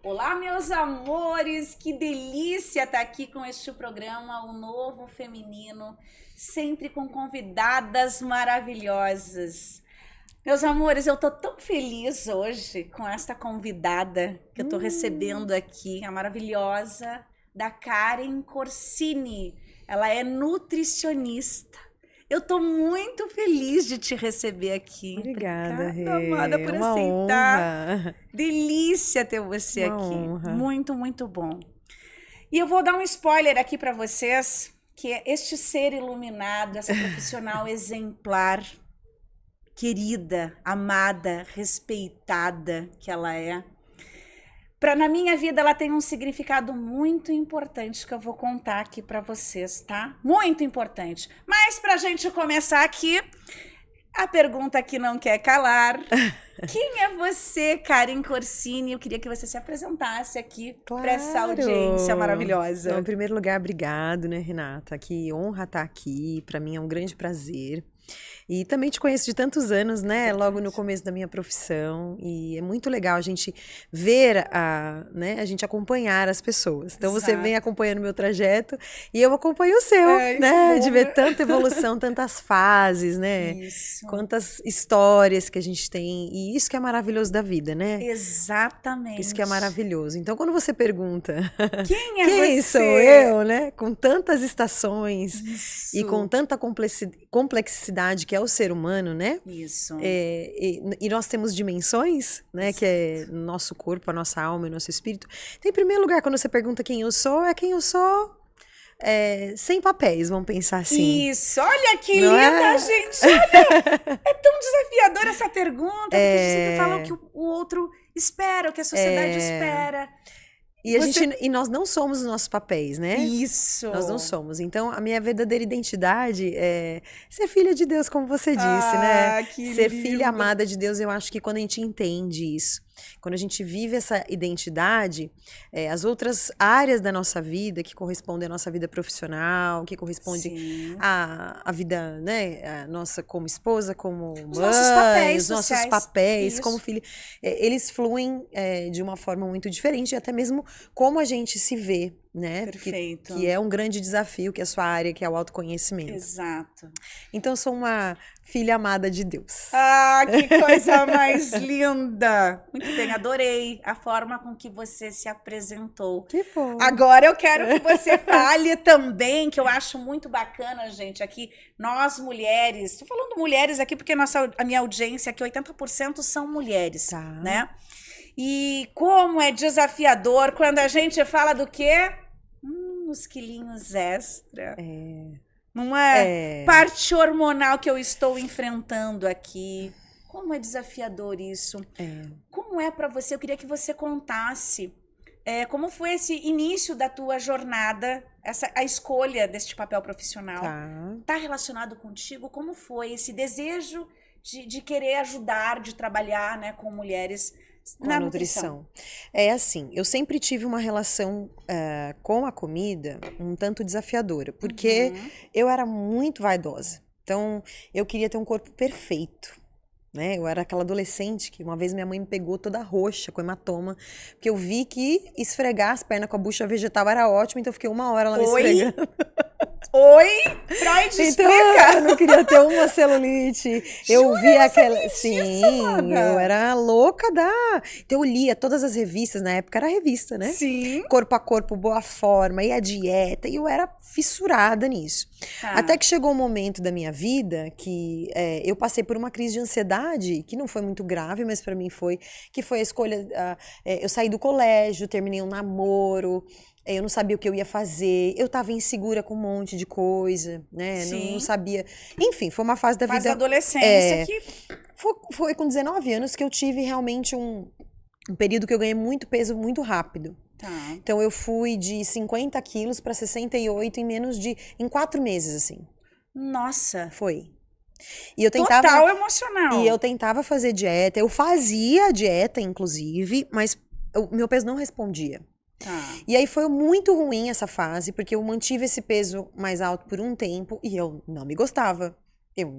Olá, meus amores, que delícia estar aqui com este programa, O Novo Feminino, sempre com convidadas maravilhosas. Meus amores, eu tô tão feliz hoje com esta convidada que eu tô recebendo aqui, a maravilhosa da Karen Corsini. Ela é nutricionista. Eu tô muito feliz de te receber aqui. Obrigada, Rê. Amada, por Uma aceitar. honra. Delícia ter você Uma aqui. honra. Muito, muito bom. E eu vou dar um spoiler aqui para vocês, que é este ser iluminado, essa profissional exemplar, querida, amada, respeitada que ela é. Na minha vida, ela tem um significado muito importante que eu vou contar aqui para vocês, tá? Muito importante. Mas pra gente começar aqui, a pergunta que não quer calar. Quem é você, Karen Corsini? Eu queria que você se apresentasse aqui para essa audiência maravilhosa. Então, em primeiro lugar, obrigado, né, Renata? Que honra estar aqui. Para mim é um grande prazer. E também te conheço de tantos anos, né? Logo no começo da minha profissão. E é muito legal a gente ver, a gente acompanhar as pessoas. Então você vem acompanhando o meu trajeto e eu acompanho o seu, né? De ver tanta evolução, tantas fases, né? Isso. Quantas histórias que a gente tem. E isso que é maravilhoso da vida, né? Exatamente. Isso que é maravilhoso. Então, quando você pergunta quem é quem você? sou eu, né? Com tantas estações Isso. e com tanta complexidade que é o ser humano, né? Isso. E nós temos dimensões, né? Exato. Que é nosso corpo, a nossa alma e o nosso espírito. Então, em primeiro lugar, quando você pergunta quem eu sou, é quem eu sou sem papéis, vamos pensar assim. Isso, olha que não linda, gente. Olha, é tão desafiadora essa pergunta, porque a gente sempre fala o que o outro espera, o que a sociedade espera. E nós não somos os nossos papéis, né? Isso. Nós não somos. Então, a minha verdadeira identidade é ser filha de Deus, como você disse, né? Ser filha amada de Deus, eu acho que quando a gente entende isso, quando a gente vive essa identidade, as outras áreas da nossa vida, que correspondem à nossa vida profissional, que correspondem à vida, né, a nossa como esposa, como mãe, os nossos papéis como filha, eles fluem de uma forma muito diferente, e até mesmo como a gente se vê, né? Perfeito. Que é um grande desafio, que é a sua área, que é o autoconhecimento. Exato. Então, eu sou uma filha amada de Deus. Ah, que coisa mais linda! Muito bem, adorei a forma com que você se apresentou. Que bom. Agora eu quero que você fale também, que eu acho muito bacana, gente, aqui, nós mulheres, tô falando mulheres aqui porque a minha audiência aqui, 80% são mulheres, né? E como é desafiador quando a gente fala do quê? Os quilinhos extra. Não é? Parte hormonal que eu estou enfrentando aqui. Como é desafiador isso? Como é para você? Eu queria que você contasse como foi esse início da tua jornada, a escolha deste papel profissional. Tá relacionado contigo? Como foi esse desejo de querer ajudar, de trabalhar, né, com mulheres na nutrição? É assim, eu sempre tive uma relação com a comida um tanto desafiadora, porque eu era muito vaidosa. Então, eu queria ter um corpo perfeito, né? Eu era aquela adolescente que uma vez minha mãe me pegou toda roxa, com hematoma, porque eu vi que esfregar as pernas com a bucha vegetal era ótimo, então eu fiquei 1 hora lá me esfregando. Oi, Freud, então, eu não queria ter uma celulite. Eu via aquela. Sim, eu era louca da. Então, eu lia todas as revistas, na época era revista, né? Sim. Corpo a corpo, boa forma, e a dieta, e eu era fissurada nisso. Até que chegou um momento da minha vida que eu passei por uma crise de ansiedade, que não foi muito grave, mas pra mim foi, que foi a escolha. Eu saí do colégio, terminei um namoro. Eu não sabia o que eu ia fazer, eu tava insegura com um monte de coisa, né? Não sabia. Enfim, foi uma fase da vida. Fase da adolescência que. Foi com 19 anos que eu tive realmente um período que eu ganhei muito peso muito rápido. Então eu fui de 50 quilos para 68 em 4 meses, assim. Nossa! Foi. E eu tentava, total emocional. E eu tentava fazer dieta, eu fazia dieta, inclusive, mas meu peso não respondia. E aí foi muito ruim essa fase, porque eu mantive esse peso mais alto por um tempo e eu não me gostava. Eu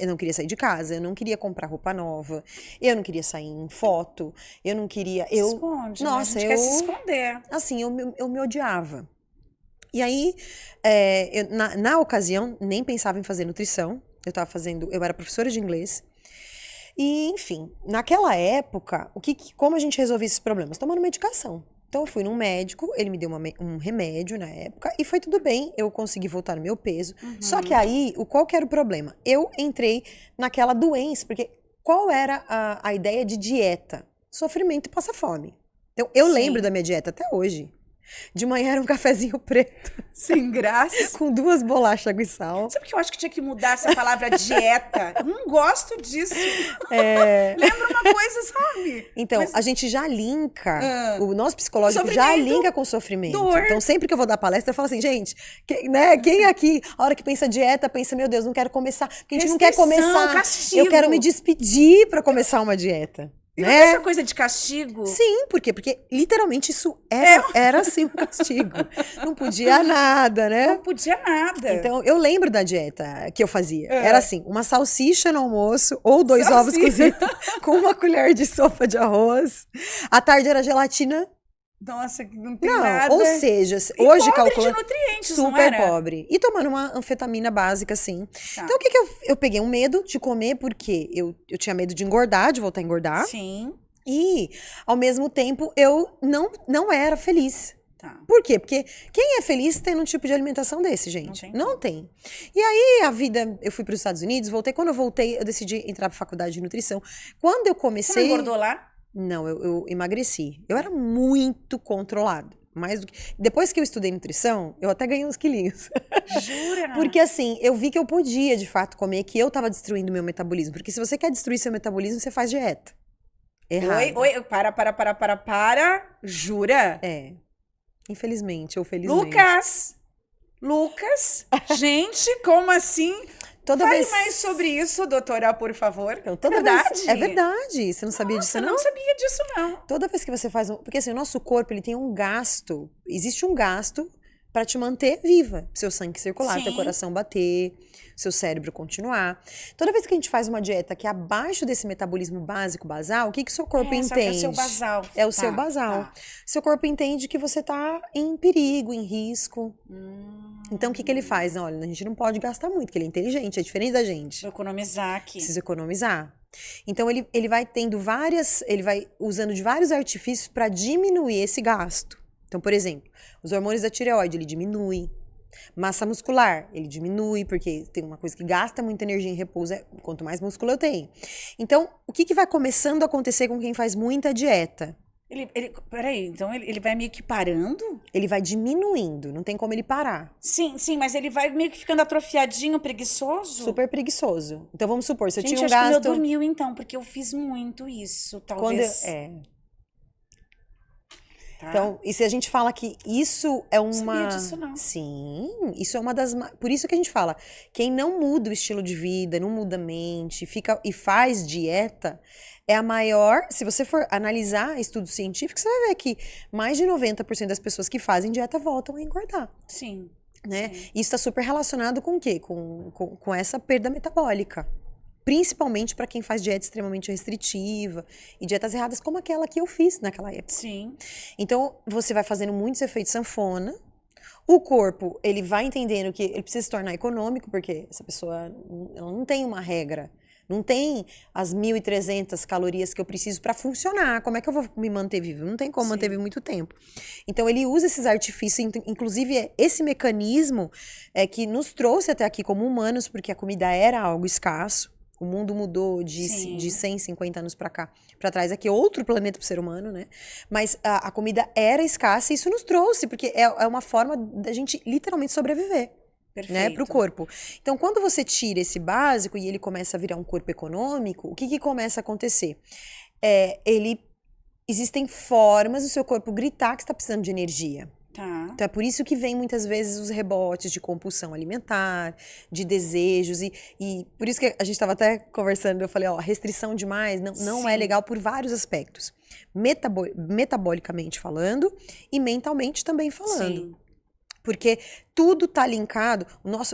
não queria sair de casa, eu não queria comprar roupa nova, eu não queria sair em foto, eu não queria... Se esconde, nossa, né? A gente quer se esconder. Assim, eu me odiava. E aí, na ocasião, nem pensava em fazer nutrição. Eu era professora de inglês. E, enfim, naquela época, como a gente resolvia esses problemas? Tomando medicação. Então, eu fui num médico, ele me deu um remédio na época, e foi tudo bem, eu consegui voltar no meu peso. Só que aí, qual que era o problema? Eu entrei naquela doença, porque qual era a ideia de dieta? Sofrimento e passar fome. Então, eu lembro da minha dieta até hoje. De manhã era um cafezinho preto. Sem graça. Com 2 bolachas, água e sal. Sabe que eu acho que tinha que mudar essa palavra dieta? Eu não gosto disso. Lembra uma coisa, sabe? Então, a gente já linka, o nosso psicológico já linka com sofrimento. Dor. Então, sempre que eu vou dar palestra, eu falo assim, gente, quem aqui, a hora que pensa dieta, pensa, meu Deus, não quero começar. Porque a gente não quer começar. Castigo. Eu quero me despedir pra começar uma dieta. E né? essa coisa de castigo? Sim, por quê? Porque literalmente isso era assim um castigo. Não podia nada, né? Não podia nada. Então, eu lembro da dieta que eu fazia. Era assim, uma salsicha no almoço, ou 2 ovos cozidos, com uma colher de sopa de arroz. À tarde era gelatina. Nossa, não tem nada. Ou seja, e hoje pobre calculando... de nutrientes, super não era? pobre. E tomando uma anfetamina básica, assim. Tá. Então, o que eu peguei? Um medo de comer, porque eu tinha medo de engordar, de voltar a engordar. Sim. E, ao mesmo tempo, eu não era feliz. Tá. Por quê? Porque quem é feliz tendo um tipo de alimentação desse, gente? Não tem. E aí, eu fui para os Estados Unidos, voltei. Quando eu voltei, eu decidi entrar para faculdade de nutrição. Quando eu comecei... Você não engordou lá? Não, eu emagreci. Eu era muito controlada. Mais do que... Depois que eu estudei nutrição, eu até ganhei uns quilinhos. Jura? Porque assim, eu vi que eu podia, de fato, comer, que eu tava destruindo meu metabolismo. Porque se você quer destruir seu metabolismo, você faz dieta. Errado. Oi, para. Jura? É. Infelizmente, ou felizmente. Lucas, gente, como assim? Fale mais sobre isso, doutora, por favor. Então, verdade? É verdade. Você não sabia disso, não? Eu não sabia disso, não. Toda vez que você faz porque assim, o nosso corpo, ele tem um gasto. Existe um gasto para te manter viva. Seu sangue circular, teu coração bater, seu cérebro continuar. Toda vez que a gente faz uma dieta que é abaixo desse metabolismo básico, basal, o que seu corpo entende? É o seu basal. É o seu basal. Tá. Seu corpo entende que você tá em perigo, em risco. Então, o que ele faz? Olha, a gente não pode gastar muito, porque ele é inteligente, é diferente da gente. Vou economizar aqui. Precisa economizar. Então, ele vai ele vai usando de vários artifícios para diminuir esse gasto. Então, por exemplo, os hormônios da tireoide, ele diminui. Massa muscular, ele diminui, porque tem uma coisa que gasta muita energia em repouso, quanto mais músculo eu tenho. Então, o que vai começando a acontecer com quem faz muita dieta? Peraí, então ele vai meio que parando? Ele vai diminuindo, não tem como ele parar. Sim, mas ele vai meio que ficando atrofiadinho, preguiçoso? Super preguiçoso. Então, vamos supor, se eu tinha um acho gasto... que o meu dormiu, então, porque eu fiz muito isso, talvez. Tá. Então, e se a gente fala que isso é uma... Não sabia disso, não. Sim, isso é uma das... Por isso que a gente fala, quem não muda o estilo de vida, não muda a mente, fica e faz dieta, é a maior... Se você for analisar estudos científicos, você vai ver que mais de 90% das pessoas que fazem dieta voltam a engordar. Sim. Né? Sim. Isso está super relacionado com o quê? Com essa perda metabólica. Principalmente para quem faz dieta extremamente restritiva e dietas erradas como aquela que eu fiz naquela época. Sim. Então, você vai fazendo muitos efeitos sanfona. O corpo, ele vai entendendo que ele precisa se tornar econômico, porque essa pessoa ela não tem uma regra. Não tem as 1.300 calorias que eu preciso para funcionar. Como é que eu vou me manter vivo? Não tem como manter vivo muito tempo. Então, ele usa esses artifícios, inclusive esse mecanismo que nos trouxe até aqui como humanos, porque a comida era algo escasso. O mundo mudou de 150 anos para cá, para trás. Aqui é outro planeta para o ser humano, né? Mas a comida era escassa e isso nos trouxe, porque é uma forma da gente literalmente sobreviver. Perfeito. Né, para o corpo. Então, quando você tira esse básico e ele começa a virar um corpo econômico, o que começa a acontecer? Existem formas do seu corpo gritar que está precisando de energia. Tá. Então é por isso que vem muitas vezes os rebotes de compulsão alimentar, de desejos, e por isso que a gente estava até conversando, eu falei, restrição demais não é legal por vários aspectos. Metabolicamente falando e mentalmente também falando. Sim. Porque tudo tá linkado.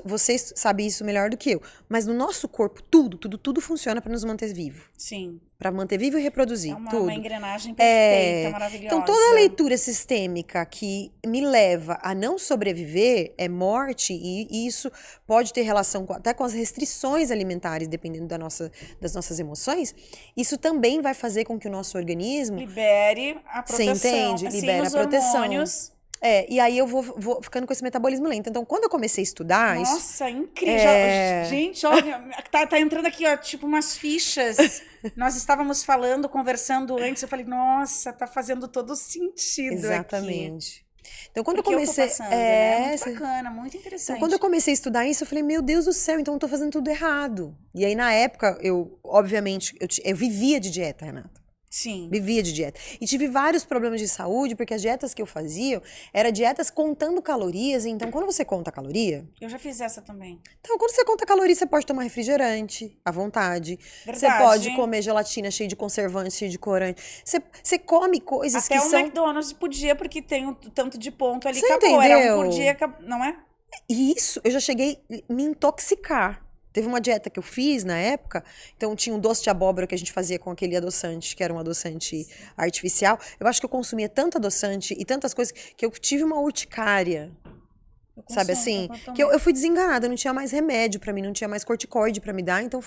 Vocês sabem isso melhor do que eu. Mas no nosso corpo, tudo funciona para nos manter vivo. Sim. Para manter vivo e reproduzir. É tudo. Uma engrenagem perfeita, maravilhosa. Então, toda leitura sistêmica que me leva a não sobreviver é morte, e isso pode ter relação até com as restrições alimentares, dependendo das nossas emoções. Isso também vai fazer com que o nosso organismo libere a proteção. Você entende? Assim, libera a proteção. Hormônios. E aí eu vou ficando com esse metabolismo lento. Então, quando eu comecei a estudar... Nossa, incrível. Gente, ó, tá entrando aqui, ó, tipo umas fichas. Nós estávamos conversando antes, eu falei, nossa, tá fazendo todo sentido. Exatamente. Aqui. Então, quando eu comecei... Muito bacana, muito interessante. Então, quando eu comecei a estudar isso, eu falei, meu Deus do céu, então eu tô fazendo tudo errado. E aí, na época, obviamente, eu vivia de dieta, Renata. Sim. Vivia de dieta. E tive vários problemas de saúde, porque as dietas que eu fazia eram dietas contando calorias. Então, quando você conta caloria... Eu já fiz essa também. Então, quando você conta caloria, você pode tomar refrigerante à vontade. Verdade. Você pode comer gelatina cheia de conservante, cheia de corante. Você come coisas até que são... Até o McDonald's podia, porque tem o tanto de ponto ali. Você acabou. entendeu? Era um por dia, não é? E isso, eu já cheguei a me intoxicar. Teve uma dieta que eu fiz na época, então tinha um doce de abóbora que a gente fazia com aquele adoçante, que era um adoçante artificial. Eu acho que eu consumia tanto adoçante e tantas coisas que eu tive uma urticária. Sabe assim? Que eu fui desenganada, não tinha mais remédio pra mim, não tinha mais corticoide pra me dar, então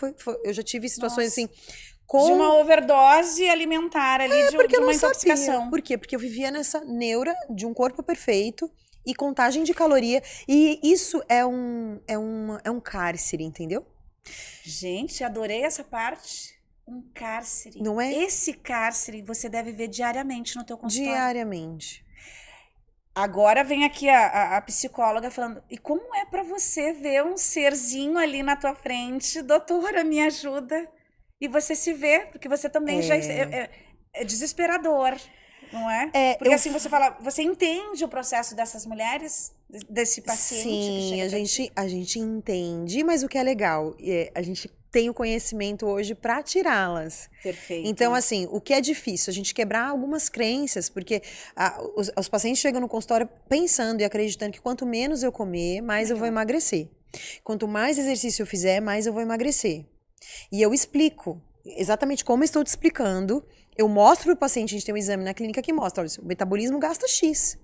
eu já tive situações assim. De uma overdose alimentar ali, de uma intoxicação. Sabia. Por quê? Porque eu vivia nessa neura de um corpo perfeito e contagem de caloria. E isso é um cárcere, entendeu? Gente, adorei essa parte. Um cárcere. Não é? Esse cárcere você deve ver diariamente no teu consultório. Diariamente. Agora vem aqui a psicóloga falando, e como é pra você ver um serzinho ali na tua frente? Doutora, me ajuda. E você se vê, porque você também já... É desesperador. Não é? Porque assim você fala, você entende o processo dessas mulheres, desse paciente? Sim, a gente entende, mas o que é legal, a gente tem o conhecimento hoje para tirá-las. Perfeito. Então, assim, o que é difícil? A gente quebrar algumas crenças, porque os pacientes chegam no consultório pensando e acreditando que quanto menos eu comer, mais eu vou emagrecer. Quanto mais exercício eu fizer, mais eu vou emagrecer. E eu explico exatamente como eu estou te explicando. Eu mostro para o paciente, a gente tem um exame na clínica que mostra, olha, o metabolismo gasta X.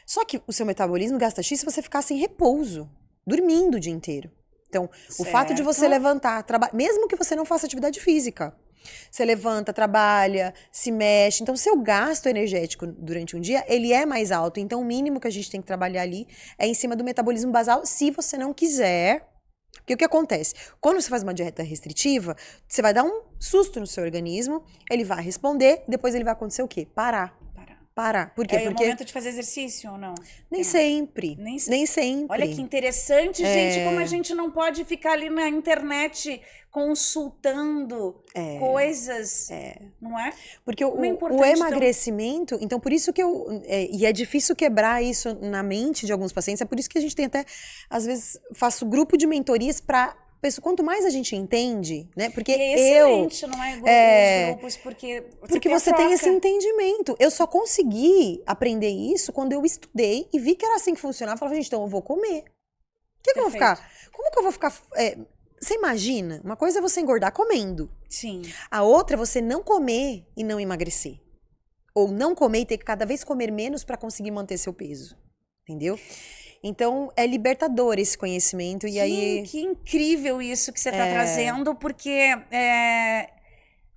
Só que o seu metabolismo gasta X se você ficar sem repouso, dormindo o dia inteiro. Então, o fato de você levantar, mesmo que você não faça atividade física, você levanta, trabalha, se mexe. Então, o seu gasto energético durante um dia, ele é mais alto. Então, o mínimo que a gente tem que trabalhar ali é em cima do metabolismo basal, se você não quiser. Porque o que acontece? Quando você faz uma dieta restritiva, você vai dar um susto no seu organismo, ele vai responder, depois ele vai acontecer o quê? Parar. Por quê? Porque... É o momento de fazer exercício ou não? Nem sempre. Nem sempre. Olha que interessante, gente, como a gente não pode ficar ali na internet consultando coisas, não é? Porque o emagrecimento, então por isso que e é difícil quebrar isso na mente de alguns pacientes, é por isso que a gente tem até, às vezes, faço grupo de mentorias para quanto mais a gente entende, né? Porque é excelente, não é? Os grupos, porque você tem esse entendimento. Eu só consegui aprender isso quando eu estudei e vi que era assim que funcionava. Eu falava, gente, então eu vou comer. Que eu vou ficar? Como que eu vou ficar? Você imagina? Uma coisa é você engordar comendo. Sim. A outra é você não comer e não emagrecer. Ou não comer e ter que cada vez comer menos para conseguir manter seu peso. Entendeu? Então, é libertador esse conhecimento. Que incrível isso que você está trazendo, porque...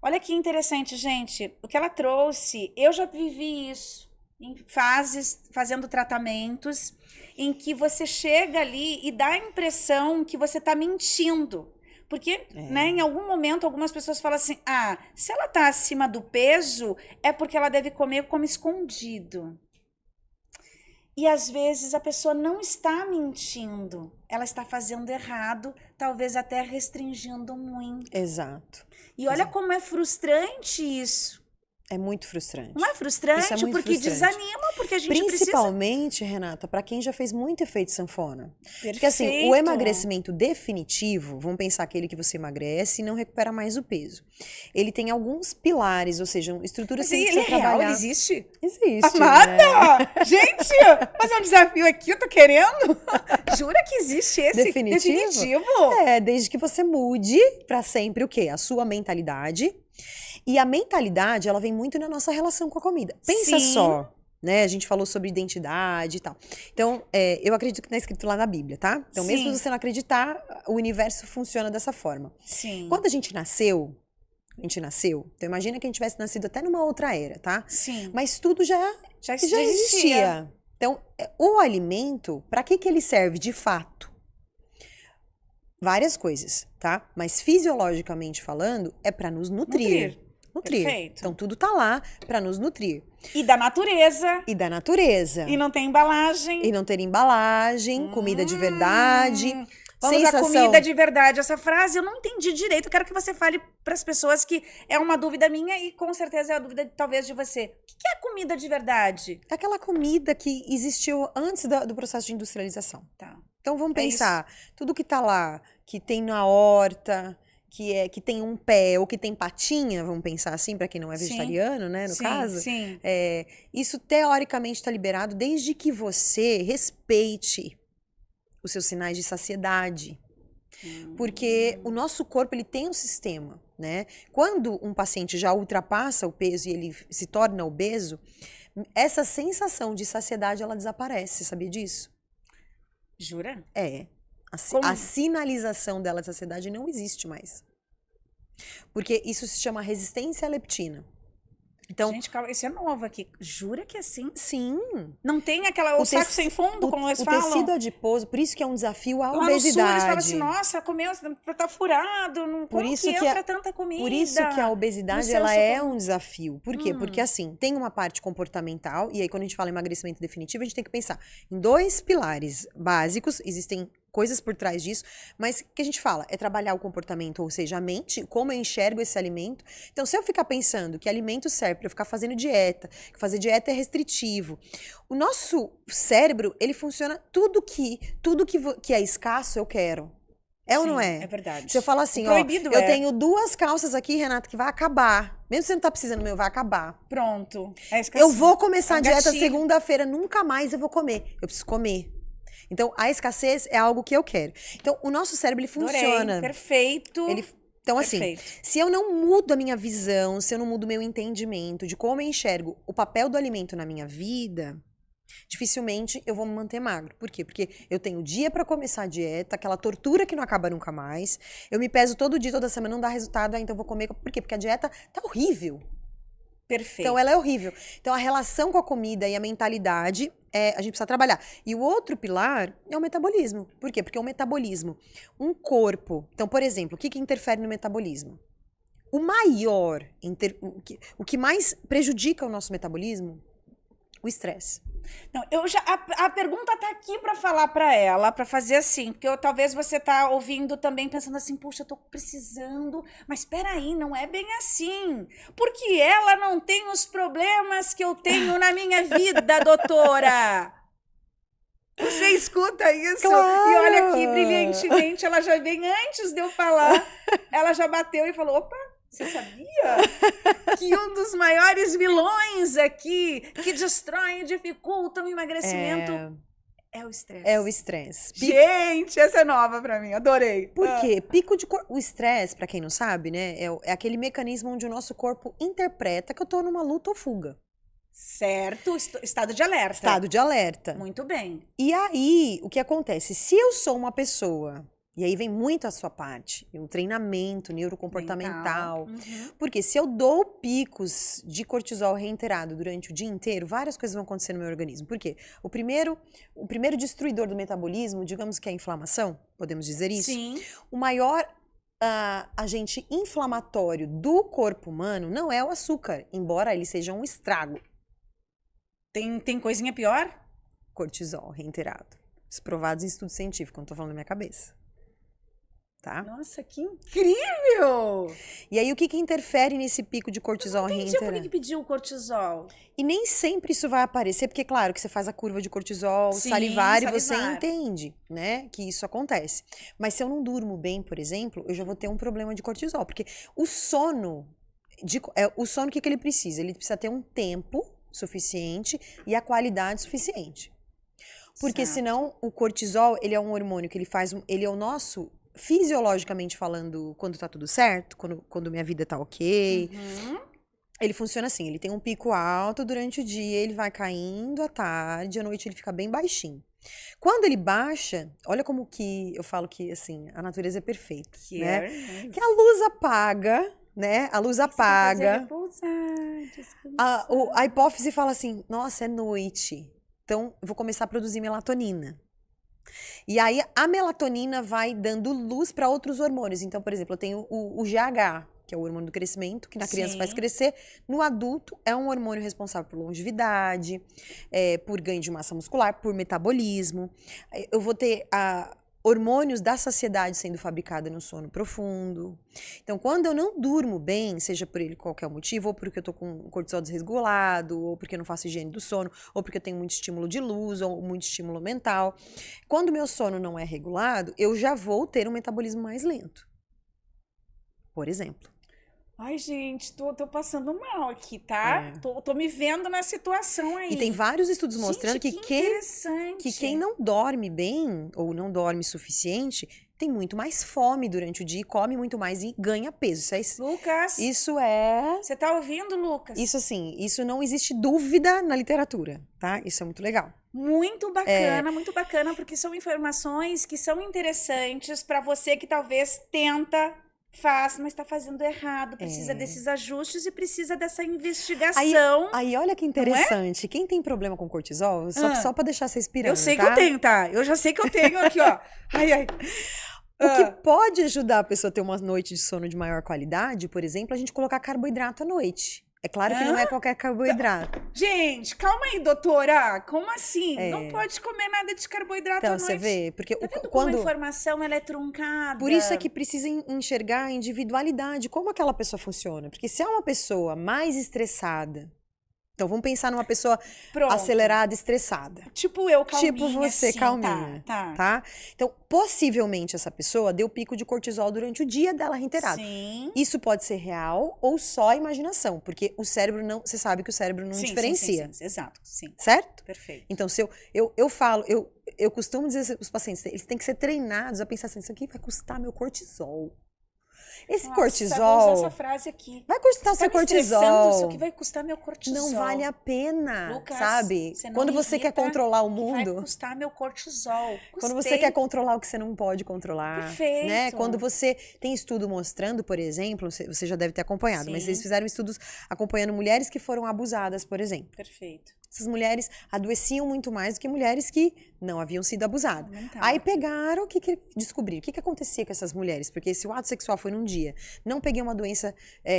olha que interessante, gente. O que ela trouxe, eu já vivi isso em fases, fazendo tratamentos, em que você chega ali e dá a impressão que você está mentindo. Porque, né, em algum momento, algumas pessoas falam assim, se ela está acima do peso, é porque ela deve comer como escondido. E às vezes a pessoa não está mentindo, ela está fazendo errado, talvez até restringindo muito. Exato. E olha como é frustrante isso. É muito frustrante. Não é frustrante? Isso é muito porque frustrante. desanima, porque a gente Principalmente, Renata, para quem já fez muito efeito sanfona. Perfeito. Porque assim, o emagrecimento definitivo, vamos pensar aquele que você emagrece e não recupera mais o peso. Ele tem alguns pilares, ou seja, estruturas que você precisa trabalhar. Ele existe? Existe. Amada! Né? Gente, fazer um desafio aqui, eu tô querendo. Jura que existe esse definitivo? É, desde que você mude para sempre o quê? A sua mentalidade. E a mentalidade, ela vem muito na nossa relação com a comida. Pensa só, né? A gente falou sobre identidade e tal. Então, eu acredito que tá escrito lá na Bíblia, tá? Então, mesmo se você não acreditar, o universo funciona dessa forma. Sim. Quando a gente nasceu, então imagina que a gente tivesse nascido até numa outra era, tá? Sim. Mas tudo já existia. Então, o alimento, para que ele serve de fato? Várias coisas, tá? Mas fisiologicamente falando, é para nos nutrir. Perfeito. Então tudo tá lá para nos nutrir. E da natureza. E não tem embalagem. E não ter embalagem, comida de verdade. Vamos à comida de verdade. Essa frase eu não entendi direito. Eu quero que você fale para as pessoas, que é uma dúvida minha e com certeza é a dúvida talvez de você. O que é comida de verdade? É aquela comida que existiu antes do processo de industrialização. Tá. Então vamos pensar, tudo que tá lá, que tem na horta, que tem um pé ou que tem patinha, vamos pensar assim, para quem não é vegetariano, né, no caso. Sim. Isso teoricamente está liberado desde que você respeite os seus sinais de saciedade. Porque o nosso corpo, ele tem um sistema, né? Quando um paciente já ultrapassa o peso e ele se torna obeso, essa sensação de saciedade, ela desaparece, sabia disso? Jura? É. A sinalização dela de saciedade não existe mais. Porque isso se chama resistência à leptina. Então, gente, calma, isso é novo aqui. Jura que é assim? Sim. Não tem o saco sem fundo, como eles falam? O tecido adiposo, por isso que é um desafio a lá obesidade. No sul, eles falam assim, nossa, comeu, tá furado, como que entra tanta comida? Por isso que a obesidade, ela é um desafio. Por quê? Porque assim, tem uma parte comportamental, e aí quando a gente fala em emagrecimento definitivo, a gente tem que pensar em 2 pilares básicos, existem coisas por trás disso, mas o que a gente fala é trabalhar o comportamento, ou seja, a mente, como eu enxergo esse alimento. Então, se eu ficar pensando que alimento serve para eu ficar fazendo dieta, que fazer dieta é restritivo, o nosso cérebro, ele funciona tudo que é escasso, eu quero. Ou não é? É verdade. Se eu falar assim, eu tenho 2 calças aqui, Renata, que vai acabar. Mesmo se você não tá precisando, vai acabar. Pronto. Eu vou começar a dieta segunda-feira, nunca mais eu vou comer. Eu preciso comer. Então, a escassez é algo que eu quero. Então, o nosso cérebro, ele funciona. Adorei, perfeito. Então, assim, se eu não mudo a minha visão, se eu não mudo o meu entendimento de como eu enxergo o papel do alimento na minha vida, dificilmente eu vou me manter magro. Por quê? Porque eu tenho dia pra começar a dieta, aquela tortura que não acaba nunca mais. Eu me peso todo dia, toda semana, não dá resultado, então eu vou comer. Por quê? Porque a dieta tá horrível. Perfeito. Então, ela é horrível. Então, a relação com a comida e a mentalidade, a gente precisa trabalhar. E o outro pilar é o metabolismo. Por quê? Porque o metabolismo, um corpo... Então, por exemplo, o que interfere no metabolismo? O que mais prejudica o nosso metabolismo? O estresse. Não, a pergunta tá aqui para falar para ela, para fazer assim, porque talvez você tá ouvindo também pensando assim, puxa, eu tô precisando, mas espera aí, não é bem assim, porque ela não tem os problemas que eu tenho na minha vida, doutora. Você escuta isso? Claro. E olha aqui, brilhantemente, ela já vem antes de eu falar, ela já bateu e falou, opa, você sabia que um dos maiores vilões aqui que destroem e dificultam o emagrecimento é o estresse? É o estresse. Gente, essa é nova pra mim, adorei. Por quê? O estresse, pra quem não sabe, né, é aquele mecanismo onde o nosso corpo interpreta que eu tô numa luta ou fuga. Certo, estado de alerta. Estado de alerta. Muito bem. E aí, o que acontece? Se eu sou uma pessoa... E aí vem muito a sua parte, o treinamento neurocomportamental. Porque se eu dou picos de cortisol reiterado durante o dia inteiro, várias coisas vão acontecer no meu organismo. Por quê? O primeiro destruidor do metabolismo, digamos que é a inflamação, podemos dizer isso? Sim. O maior agente inflamatório do corpo humano não é o açúcar, embora ele seja um estrago. Tem coisinha pior? Cortisol reiterado. Isso provados em estudo científico, não tô falando da minha cabeça. tá? Nossa, que incrível! E aí, o que interfere nesse pico de cortisol reintegrante? Eu não entendi por que pediu o cortisol. E nem sempre isso vai aparecer, porque, claro, que você faz a curva de cortisol salivar e você entende, né, que isso acontece. Mas se eu não durmo bem, por exemplo, eu já vou ter um problema de cortisol, porque o sono, o que ele precisa? Ele precisa ter um tempo suficiente e a qualidade suficiente. Porque senão o cortisol, ele é um hormônio que ele é o nosso, fisiologicamente falando, quando tá tudo certo, quando minha vida tá ok. Ele funciona assim, ele tem um pico alto durante o dia, ele vai caindo à tarde, à noite ele fica bem baixinho. Quando ele baixa, olha como que eu falo que, assim, a natureza é perfeita, né? Que a luz apaga, né? A luz apaga. A hipófise fala assim, nossa, é noite. Então, eu vou começar a produzir melatonina. E aí, a melatonina vai dando luz para outros hormônios. Então, por exemplo, eu tenho o GH, que é o hormônio do crescimento, que na criança faz crescer. No adulto, é um hormônio responsável por longevidade, por ganho de massa muscular, por metabolismo. Eu vou ter hormônios da saciedade sendo fabricados no sono profundo. Então, quando eu não durmo bem, seja por ele qualquer motivo, ou porque eu tô com cortisol desregulado, ou porque eu não faço higiene do sono, ou porque eu tenho muito estímulo de luz, ou muito estímulo mental, quando meu sono não é regulado, eu já vou ter um metabolismo mais lento. Por exemplo. Ai, gente, tô passando mal aqui, tá? Tô me vendo na situação aí. E tem vários estudos mostrando que quem não dorme bem ou não dorme suficiente tem muito mais fome durante o dia, come muito mais e ganha peso. Lucas! Isso é... Você tá ouvindo, Lucas? Isso assim, isso não existe dúvida na literatura, tá? Isso é muito legal. Muito bacana, porque são informações que são interessantes para você que talvez faz, mas está fazendo errado, precisa desses ajustes e precisa dessa investigação. Aí olha que interessante, quem tem problema com cortisol, só para deixar você inspirando, eu sei que eu tenho, tá? Eu já sei que eu tenho aqui, ó. O que pode ajudar a pessoa a ter uma noite de sono de maior qualidade, por exemplo, a gente colocar carboidrato à noite. É claro que não é qualquer carboidrato. Gente, calma aí, doutora. Como assim? Não pode comer nada de carboidrato à noite. Então, você vê, porque quando a informação ela é truncada. Por isso é que precisa enxergar a individualidade, como aquela pessoa funciona. Porque se é uma pessoa mais estressada, então vamos pensar numa pessoa acelerada, estressada. Tipo eu, calminha. Tipo você, assim, calminha. Tá? Então, possivelmente essa pessoa deu pico de cortisol durante o dia dela reintegrada. Sim. Isso pode ser real ou só imaginação, porque o cérebro não, você sabe que o cérebro não diferencia. Sim, exato, sim. Certo? Perfeito. Então, se eu costumo dizer aos pacientes, eles têm que ser treinados a pensar assim, isso aqui vai custar meu cortisol. Esse cortisol... Vou usar essa frase aqui. Vai custar seu cortisol. Isso aqui vai custar meu cortisol. Não vale a pena, Lucas, sabe? Quando você quer controlar o mundo... Vai custar meu cortisol. Quando você quer controlar o que você não pode controlar. Perfeito. Né? Quando você tem estudo mostrando, por exemplo, você já deve ter acompanhado, mas eles fizeram estudos acompanhando mulheres que foram abusadas, por exemplo. Perfeito. Essas mulheres adoeciam muito mais do que mulheres que não haviam sido abusadas. Aí pegaram, descobriram o que acontecia com essas mulheres, porque se o ato sexual foi num dia, não peguei uma doença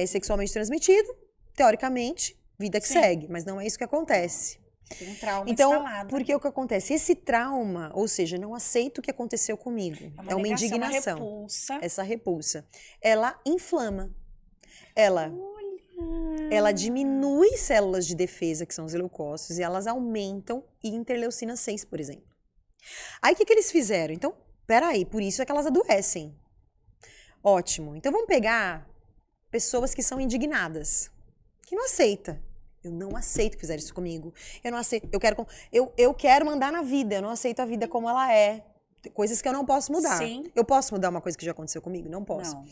sexualmente transmitida, teoricamente, vida que segue, mas não é isso que acontece. Tem um trauma instalado. Porque o que acontece? Esse trauma, ou seja, não aceito o que aconteceu comigo, é uma indignação. Uma repulsa. Essa repulsa. Ela inflama. Ela diminui células de defesa, que são os leucócitos, e elas aumentam interleucina 6, por exemplo. Aí, o que eles fizeram? Então, peraí, por isso é que elas adoecem. Ótimo. Então, vamos pegar pessoas que são indignadas, que não aceitam. Eu não aceito que fizeram isso comigo. Eu não aceito. Eu quero mandar na vida. Eu não aceito a vida como ela é. Coisas que eu não posso mudar. Sim. Eu posso mudar uma coisa que já aconteceu comigo? Não posso. Não.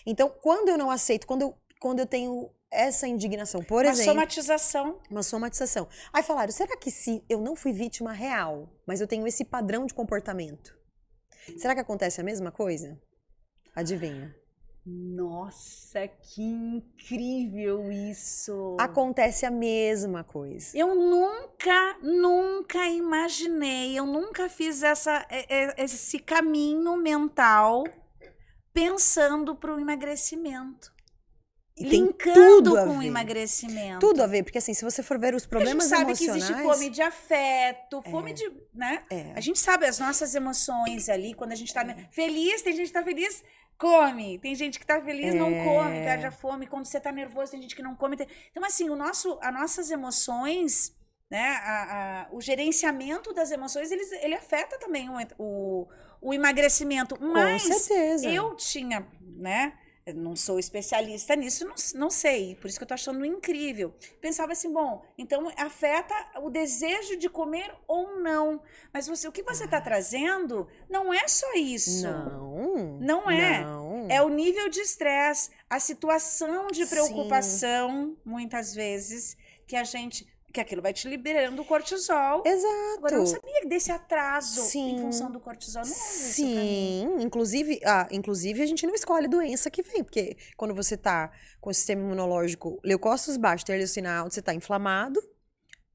Então, quando eu não aceito, quando eu tenho essa indignação, por exemplo... Uma somatização. Aí falaram, será que se eu não fui vítima real, mas eu tenho esse padrão de comportamento, será que acontece a mesma coisa? Adivinha. Nossa, que incrível isso! Acontece a mesma coisa. Eu nunca imaginei, eu nunca fiz esse caminho mental pensando para o emagrecimento. linkando com o emagrecimento. Tudo a ver, porque assim, se você for ver os problemas emocionais... A gente sabe que existe fome de afeto, fome de, né? A gente sabe as nossas emoções ali, quando a gente tá feliz, tem gente que tá feliz, come. Tem gente que tá feliz, não come, perde a fome. Quando você tá nervoso, tem gente que não come. Então, assim, as nossas emoções, né? O gerenciamento das emoções, ele afeta também o emagrecimento. Mas com certeza. eu tinha, né? Eu não sou especialista nisso, não sei. Por isso que eu tô achando incrível. Pensava assim, bom, então afeta o desejo de comer ou não. Mas o que você tá trazendo não é só isso. Não é. Não. É o nível de estresse, a situação de preocupação, muitas vezes, que aquilo vai te liberando o cortisol. Exato. Agora, eu não sabia desse atraso em função do cortisol. Não Sim, inclusive a gente não escolhe a doença que vem, porque quando você tá com o sistema imunológico, leucócitos baixos, interleucina alta, você tá inflamado,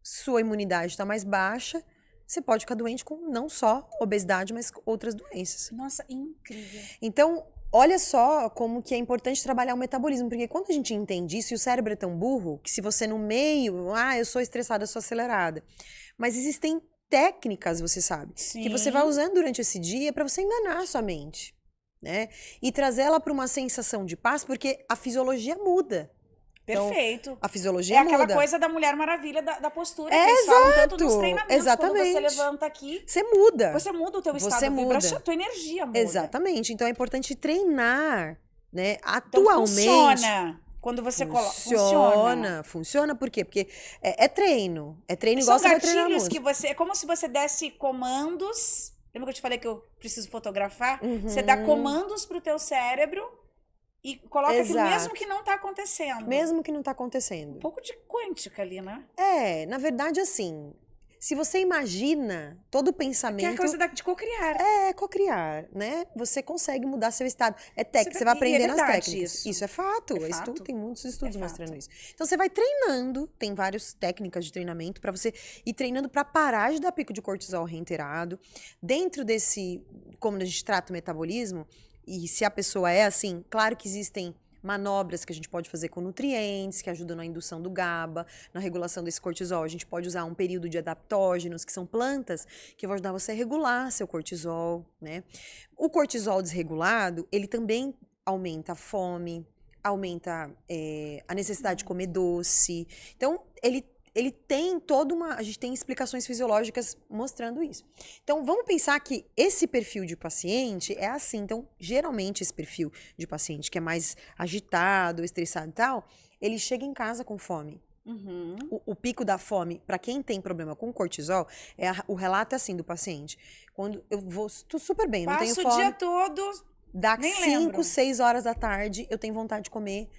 sua imunidade tá mais baixa, você pode ficar doente com não só obesidade, mas outras doenças. Nossa, incrível. Então, olha só como que é importante trabalhar o metabolismo, porque quando a gente entende isso, e o cérebro é tão burro, que se você no meio, eu sou estressada, eu sou acelerada. Mas existem técnicas, você sabe, que você vai usando durante esse dia para você enganar a sua mente, né? E trazer ela para uma sensação de paz, porque a fisiologia muda. Perfeito. Então, a fisiologia muda. É aquela coisa da Mulher Maravilha, da postura. Que eles falam tanto nos treinamentos. Exatamente. Quando você levanta aqui... Você muda. Você muda o teu estado vibracional, a tua energia muda. Exatamente. Então, é importante treinar, né? Atualmente... Então, funciona. Quando você coloca... Funciona por quê? Porque é treino. É treino igual você vai treinar música. Que você... É como se você desse comandos... Lembra que eu te falei que eu preciso fotografar? Você dá comandos pro teu cérebro... E coloca aquilo mesmo que não tá acontecendo. Mesmo que não tá acontecendo. Um pouco de quântica ali, né? Na verdade, assim, se você imagina todo o pensamento... Que é a coisa de cocriar. Cocriar, né? Você consegue mudar seu estado. Você vai aprender nas técnicas. Isso é fato. Tem muitos estudos mostrando isso. Então, você vai treinando, tem várias técnicas de treinamento para você ir treinando para parar de dar pico de cortisol reiterado. Dentro desse, como a gente trata o metabolismo... E se a pessoa é assim, claro que existem manobras que a gente pode fazer com nutrientes, que ajudam na indução do GABA, na regulação desse cortisol. A gente pode usar um período de adaptógenos, que são plantas, que vão ajudar você a regular seu cortisol, né? O cortisol desregulado, ele também aumenta a fome, aumenta a necessidade de comer doce. Então, ele tem toda uma... A gente tem explicações fisiológicas mostrando isso. Então, vamos pensar que esse perfil de paciente é assim. Então, geralmente, esse perfil de paciente que é mais agitado, estressado e tal, ele chega em casa com fome. O pico da fome, para quem tem problema com cortisol, o relato é assim do paciente. Quando eu tô super bem, não tenho fome. Passo o dia todo, dá 5, 6 horas da tarde, eu tenho vontade de comer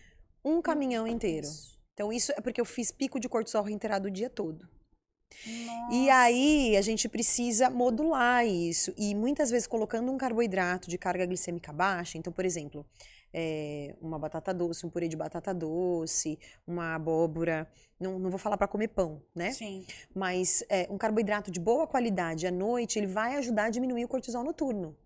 um caminhão inteiro. Então, isso é porque eu fiz pico de cortisol reiterado o dia todo. Nossa. E aí, a gente precisa modular isso. E muitas vezes, colocando um carboidrato de carga glicêmica baixa. Então, por exemplo, uma batata doce, um purê de batata doce, uma abóbora. Não vou falar para comer pão, né? Sim. Mas um carboidrato de boa qualidade à noite, ele vai ajudar a diminuir o cortisol noturno.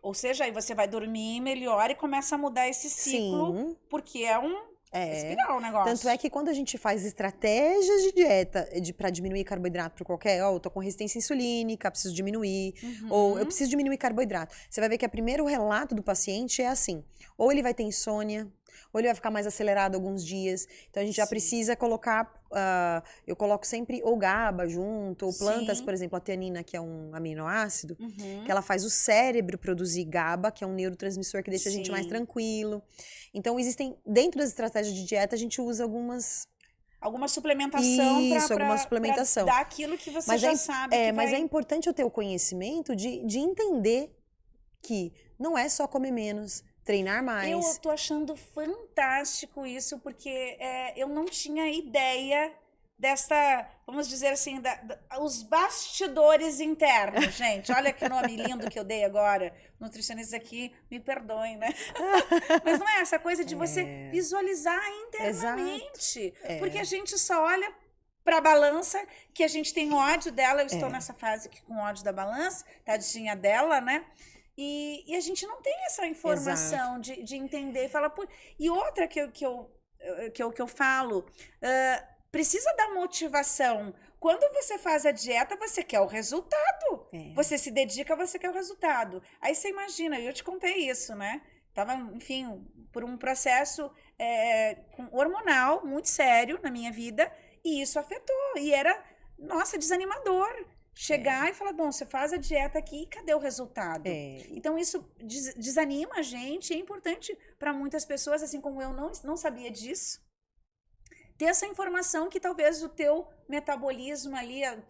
Ou seja, aí você vai dormir melhor e começa a mudar esse ciclo. Sim. Porque é um... espiral o negócio. Tanto é que quando a gente faz estratégias de dieta para diminuir carboidrato por qualquer... eu tô com resistência insulínica, preciso diminuir. Ou eu preciso diminuir carboidrato. Você vai ver que o primeiro relato do paciente é assim. Ou ele vai ter insônia, ou ele vai ficar mais acelerado alguns dias. Então, a gente já precisa colocar... eu coloco sempre ou GABA junto, ou plantas, por exemplo, a teanina, que é um aminoácido, que ela faz o cérebro produzir GABA, que é um neurotransmissor que deixa a gente mais tranquilo. Então, dentro das estratégias de dieta, a gente usa alguma suplementação para dar aquilo que você já sabe. Mas é importante eu ter o conhecimento de entender que não é só comer menos, treinar mais. Eu tô achando fantástico isso, porque eu não tinha ideia desta, vamos dizer assim, os bastidores internos, gente. Olha que nome lindo que eu dei agora. Nutricionistas aqui, me perdoem, né? Mas não é essa coisa de você visualizar internamente. Porque a gente só olha para a balança, que a gente tem ódio dela. Eu estou nessa fase aqui com ódio da balança, tadinha dela, né? E a gente não tem essa informação de entender e falar... E outra que eu que eu falo, precisa dar motivação. Quando você faz a dieta, você quer o resultado. Você se dedica, você quer o resultado. Aí você imagina, eu te contei isso, né? Tava, enfim, por um processo hormonal muito sério na minha vida, e isso afetou. E era, nossa, desanimador. Chegar e falar, bom, você faz a dieta aqui e cadê o resultado? Então, isso desanima a gente. É importante para muitas pessoas, assim como eu não sabia disso, ter essa informação que talvez o teu metabolismo ali, a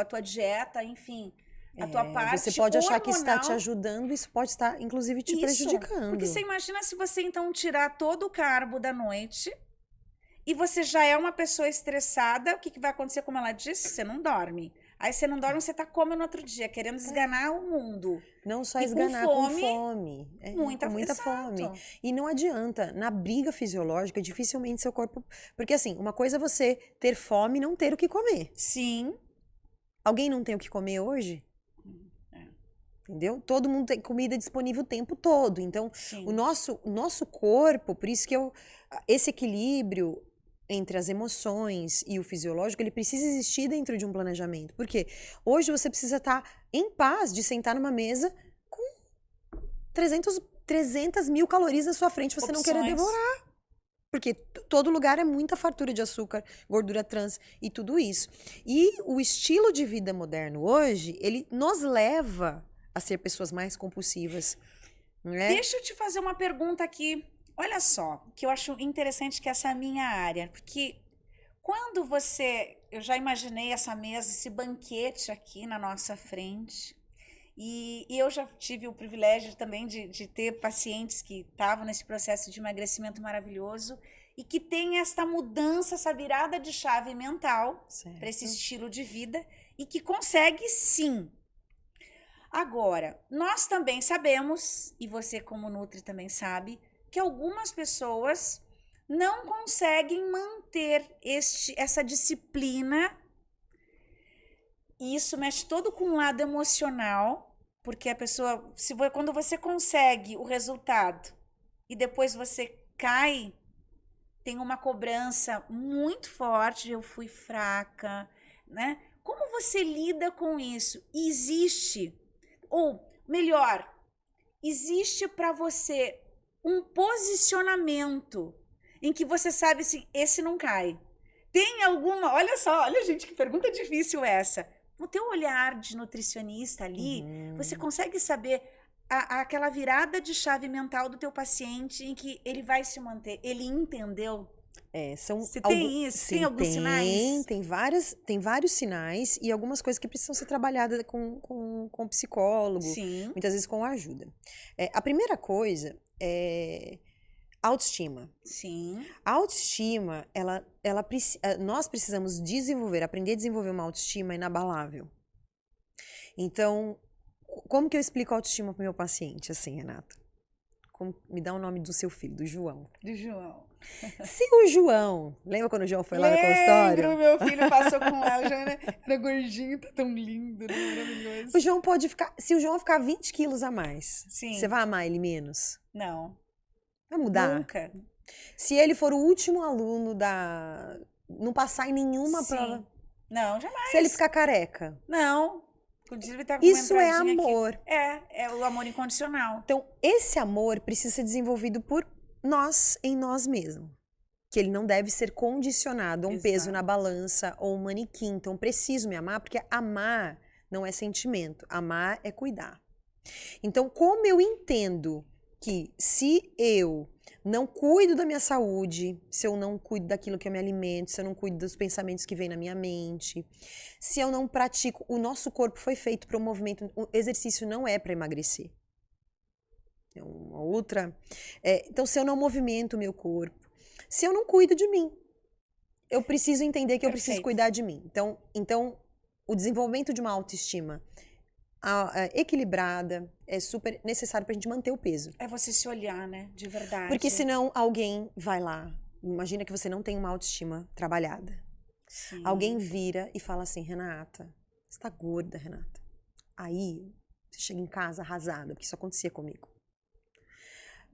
tua dieta, enfim, a tua parte você pode achar que está te hormonal, ajudando, isso pode estar, inclusive, te prejudicando. Porque você imagina se você, então, tirar todo o carbo da noite e você já é uma pessoa estressada, o que vai acontecer, como ela disse? Você não dorme. Aí você não dorme, você tá comendo no outro dia, querendo esganar o mundo. Não só esganar, com fome. Muita fome. E não adianta, na briga fisiológica, dificilmente seu corpo... Porque assim, uma coisa é você ter fome e não ter o que comer. Sim. Alguém não tem o que comer hoje? Entendeu? Todo mundo tem comida disponível o tempo todo. Então, o nosso corpo, por isso que esse equilíbrio entre as emoções e o fisiológico, ele precisa existir dentro de um planejamento. Por quê? Hoje você precisa estar em paz de sentar numa mesa com 300 mil calorias na sua frente, você não querer devorar. Porque todo lugar é muita fartura de açúcar, gordura trans e tudo isso. E o estilo de vida moderno hoje, ele nos leva a ser pessoas mais compulsivas. Né? Deixa eu te fazer uma pergunta aqui. Olha só, que eu acho interessante, que essa é a minha área. Porque quando eu já imaginei essa mesa, esse banquete aqui na nossa frente. E eu já tive o privilégio também de ter pacientes que estavam nesse processo de emagrecimento maravilhoso e que tem esta mudança, essa virada de chave mental para esse estilo de vida e que consegue sim. Agora, nós também sabemos, e você como Nutri também sabe, que algumas pessoas não conseguem manter essa disciplina, e isso mexe todo com o lado emocional, porque a pessoa, quando você consegue o resultado e depois você cai, tem uma cobrança muito forte, eu fui fraca, né? Como você lida com isso? Existe, ou melhor, existe para você um posicionamento em que você sabe assim, esse não cai. Tem alguma... Olha só, olha gente, que pergunta difícil essa. No teu olhar de nutricionista ali, você consegue saber aquela virada de chave mental do teu paciente em que ele vai se manter, ele entendeu? Você tem isso? Sim, tem alguns sinais? Tem vários sinais e algumas coisas que precisam ser trabalhadas com o psicólogo, muitas vezes com ajuda. A primeira coisa é autoestima. Sim. A autoestima, nós precisamos aprender a desenvolver uma autoestima inabalável. Então, como que eu explico a autoestima para o meu paciente, assim, Renata? Me dá o nome do seu filho, do João. Do João. Se o João... Lembra quando o João foi lá no consultório? Meu filho passou com ela, o João era gordinho, tá tão lindo, né? Maravilhoso. O João pode ficar... Se o João ficar 20 quilos a mais, sim, você vai amar ele menos? Não. Vai mudar? Nunca. Se ele for o último aluno não passar em nenhuma prova... Não, jamais. Se ele ficar careca? Não. Inclusive, tá com isso é amor. Aqui. É o amor incondicional. Então, esse amor precisa ser desenvolvido por nós, em nós mesmos. Que ele não deve ser condicionado a um peso na balança ou um manequim. Então, preciso me amar, porque amar não é sentimento. Amar é cuidar. Então, como eu entendo que se eu não cuido da minha saúde, se eu não cuido daquilo que eu me alimento, se eu não cuido dos pensamentos que vêm na minha mente, se eu não pratico, o nosso corpo foi feito para o movimento, o exercício não é para emagrecer. É uma outra... então, se eu não movimento o meu corpo, se eu não cuido de mim, eu preciso entender que eu preciso cuidar de mim. Então, o desenvolvimento de uma autoestima equilibrada é super necessário pra gente manter o peso. É você se olhar, né? De verdade. Porque senão alguém vai lá, imagina que você não tem uma autoestima trabalhada. Sim. Alguém vira e fala assim, Renata, você tá gorda, Renata. Aí, você chega em casa arrasada, porque isso acontecia comigo.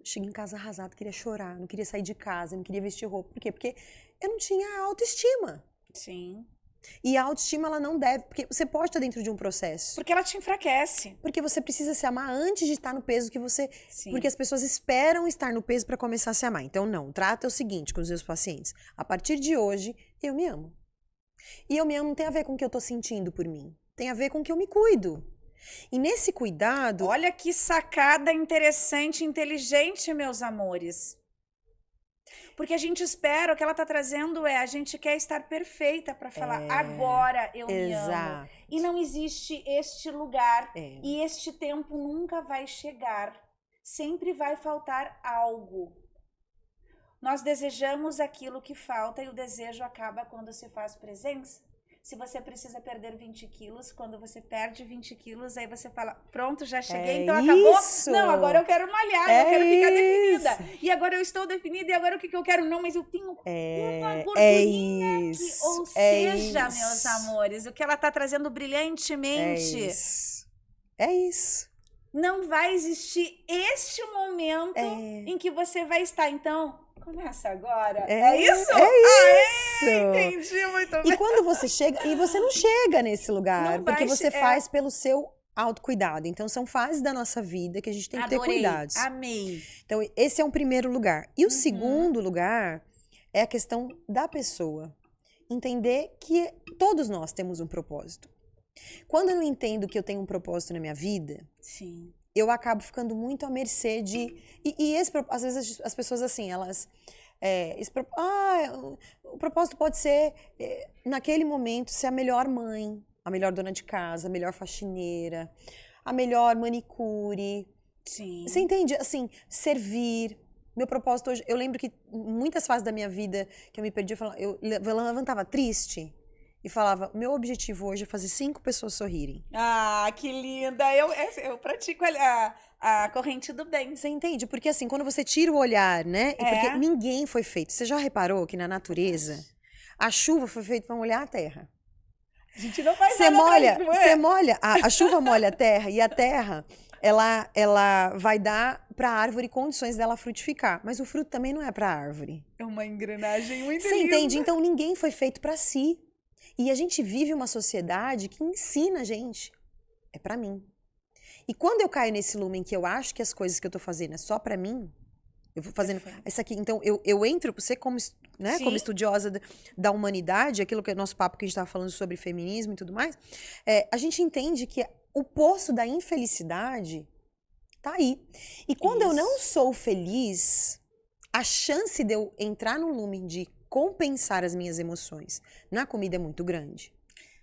cheguei em casa arrasada, queria chorar, não queria sair de casa, não queria vestir roupa. Por quê? Porque eu não tinha autoestima. Sim. E a autoestima, ela não deve, porque você pode estar dentro de um processo. Porque ela te enfraquece. Porque você precisa se amar antes de estar no peso que você... Sim. Porque as pessoas esperam estar no peso para começar a se amar. Então, não. Trata o seguinte com os meus pacientes. A partir de hoje, eu me amo. E eu me amo não tem a ver com o que eu tô sentindo por mim. Tem a ver com o que eu me cuido. E nesse cuidado... Olha que sacada interessante, inteligente, meus amores. Porque a gente espera, o que ela tá trazendo a gente quer estar perfeita para falar, agora eu me amo. E não existe este lugar, e este tempo nunca vai chegar. Sempre vai faltar algo. Nós desejamos aquilo que falta e o desejo acaba quando se faz presença. Se você precisa perder 20 quilos, quando você perde 20 quilos, aí você fala, pronto, já cheguei, então acabou. Isso. Não, agora eu quero malhar, eu quero ficar definida. E agora eu estou definida, e agora o que eu quero? Não, mas eu tenho uma gordurinha aqui. Ou seja, meus amores, o que ela está trazendo brilhantemente. É isso. Não vai existir este momento em que você vai estar, então... Começa agora. É isso? Isso. Entendi muito bem. E quando você chega, e você não chega nesse lugar, porque você faz pelo seu autocuidado. Então, são fases da nossa vida que a gente tem que ter cuidados. Amei. Então, esse é um primeiro lugar. E o segundo lugar é a questão da pessoa. Entender que todos nós temos um propósito. Quando eu não entendo que eu tenho um propósito na minha vida, sim, eu acabo ficando muito à mercê de... às vezes as pessoas assim, elas... o propósito pode ser, naquele momento, ser a melhor mãe, a melhor dona de casa, a melhor faxineira, a melhor manicure. Sim. Você entende? Assim, servir. Meu propósito hoje... Eu lembro que muitas fases da minha vida que eu me perdi, eu levantava triste... E falava, meu objetivo hoje é fazer 5 pessoas sorrirem. Ah, que linda! Eu pratico a corrente do bem. Você entende? Porque assim, quando você tira o olhar, né? Porque ninguém foi feito. Você já reparou que na natureza, a chuva foi feita para molhar a terra? A gente não faz você molha, a chuva molha a terra e a terra, ela vai dar para a árvore condições dela frutificar. Mas o fruto também não é para a árvore. É uma engrenagem muito linda. Você entende? Então ninguém foi feito para si. E a gente vive uma sociedade que ensina a gente, é pra mim. E quando eu caio nesse lumen que eu acho que as coisas que eu tô fazendo é só pra mim, eu vou fazendo isso aqui. Então, eu entro, você como estudiosa da humanidade, aquilo que é nosso papo que a gente tava falando sobre feminismo e tudo mais, a gente entende que o poço da infelicidade tá aí. E quando eu não sou feliz, a chance de eu entrar no lumen de compensar as minhas emoções na comida é muito grande,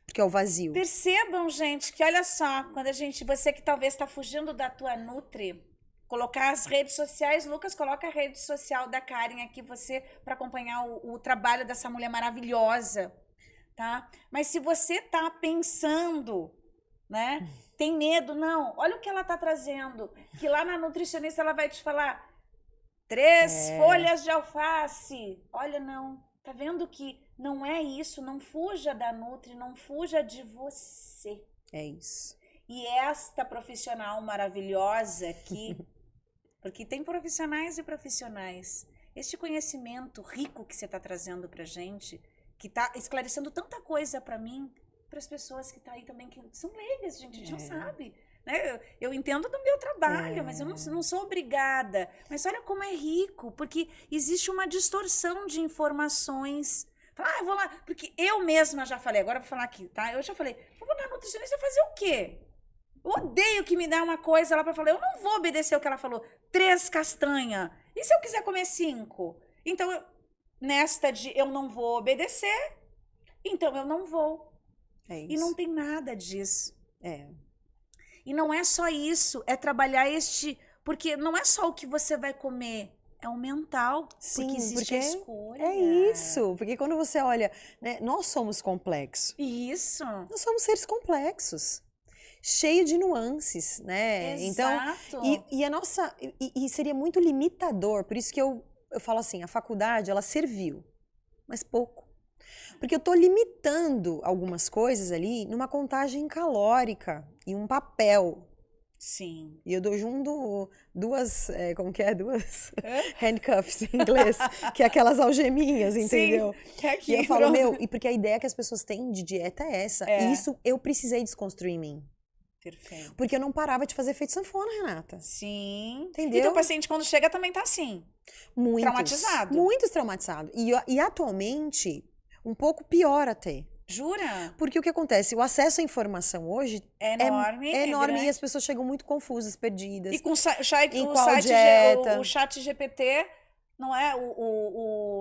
porque é o vazio. Percebam, gente, que olha só, quando você que talvez está fugindo da tua Nutri, colocar as redes sociais, Lucas, coloca a rede social da Karen aqui, para acompanhar o trabalho dessa mulher maravilhosa, tá? Mas se você tá pensando, né, tem medo, não, olha o que ela tá trazendo, que lá na nutricionista ela vai te falar, 3 folhas de alface. Olha, não. Tá vendo que não é isso? Não fuja da Nutri, não fuja de você. É isso. E esta profissional maravilhosa aqui, porque tem profissionais e profissionais. Este conhecimento rico que você tá trazendo pra gente, que tá esclarecendo tanta coisa pra mim, pras pessoas que tá aí também, que são leigas, gente, a gente não sabe. Né? Eu entendo do meu trabalho, mas eu não sou obrigada. Mas olha como é rico, porque existe uma distorção de informações. Eu vou lá, porque eu mesma já falei, agora eu vou falar aqui, tá? Eu já falei, eu vou na nutricionista fazer o quê? Eu odeio que me dá uma coisa lá pra falar, eu não vou obedecer o que ela falou. 3 castanha. E se eu quiser comer 5? Então, nesta de eu não vou obedecer, então eu não vou. É isso. E não tem nada disso. E não é só isso, é trabalhar porque não é só o que você vai comer, é o mental. Sim, porque existe a escolha. É isso, porque quando você olha, né, nós somos complexos. Isso. Nós somos seres complexos, cheio de nuances, né? Exato. Então, e a nossa, e seria muito limitador, por isso que eu falo assim, a faculdade, ela serviu, mas pouco. Porque eu tô limitando algumas coisas ali numa contagem calórica e um papel. Sim. E eu dou junto duas, como que é? Duas handcuffs em inglês, que é aquelas algeminhas, entendeu? Sim, aqui, e eu falo, e porque a ideia que as pessoas têm de dieta é essa. E isso eu precisei desconstruir em mim. Perfeito. Porque eu não parava de fazer efeito sanfona, Renata. Sim. Entendeu? E teu paciente, quando chega, também tá assim. Traumatizado. Muitos traumatizados. E atualmente, um pouco pior até. Jura? Porque o que acontece? O acesso à informação hoje é enorme. É enorme e as pessoas chegam muito confusas, perdidas. E com o site GPT, não é?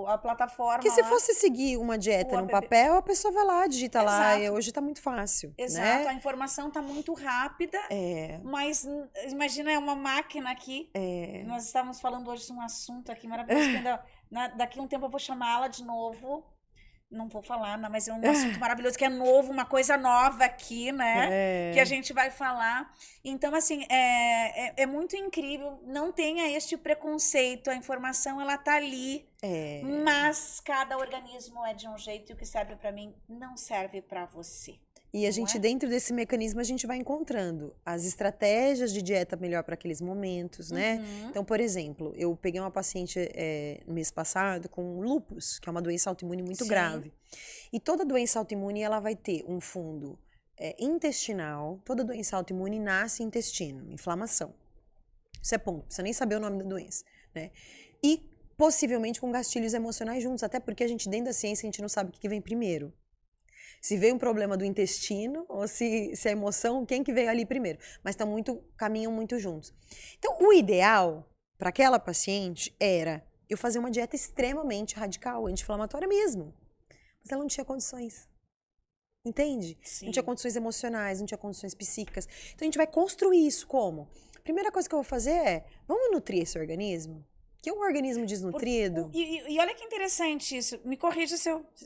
A plataforma. Que se fosse seguir uma dieta no papel, a pessoa vai lá, digita lá. E hoje tá muito fácil. Exato, né? A informação tá muito rápida. Mas imagina, é uma máquina aqui. Nós estávamos falando hoje de um assunto aqui maravilhoso. Que ainda, daqui a um tempo eu vou chamá-la de novo. Não vou falar, não, mas é um assunto maravilhoso, que é novo, uma coisa nova aqui, né? Que a gente vai falar. Então, assim, é muito incrível. Não tenha este preconceito. A informação, ela tá ali. Mas cada organismo é de um jeito e o que serve para mim não serve para você. E a gente, dentro desse mecanismo, a gente vai encontrando as estratégias de dieta melhor para aqueles momentos, né? Então, por exemplo, eu peguei uma paciente no mês passado com lúpus, que é uma doença autoimune muito grave. E toda doença autoimune, ela vai ter um fundo intestinal. Toda doença autoimune nasce intestino, inflamação. Isso é ponto, não precisa nem saber o nome da doença, né? E possivelmente com gastilhos emocionais juntos, até porque a gente, dentro da ciência, a gente não sabe o que vem primeiro. Se veio um problema do intestino ou se a emoção, quem que veio ali primeiro. Mas caminham muito juntos. Então, o ideal para aquela paciente era eu fazer uma dieta extremamente radical, anti-inflamatória mesmo. Mas ela não tinha condições. Entende? Sim. Não tinha condições emocionais, não tinha condições psíquicas. Então, a gente vai construir isso como? A primeira coisa que eu vou fazer é, vamos nutrir esse organismo? Que é um organismo desnutrido. E olha que interessante isso. Me corrija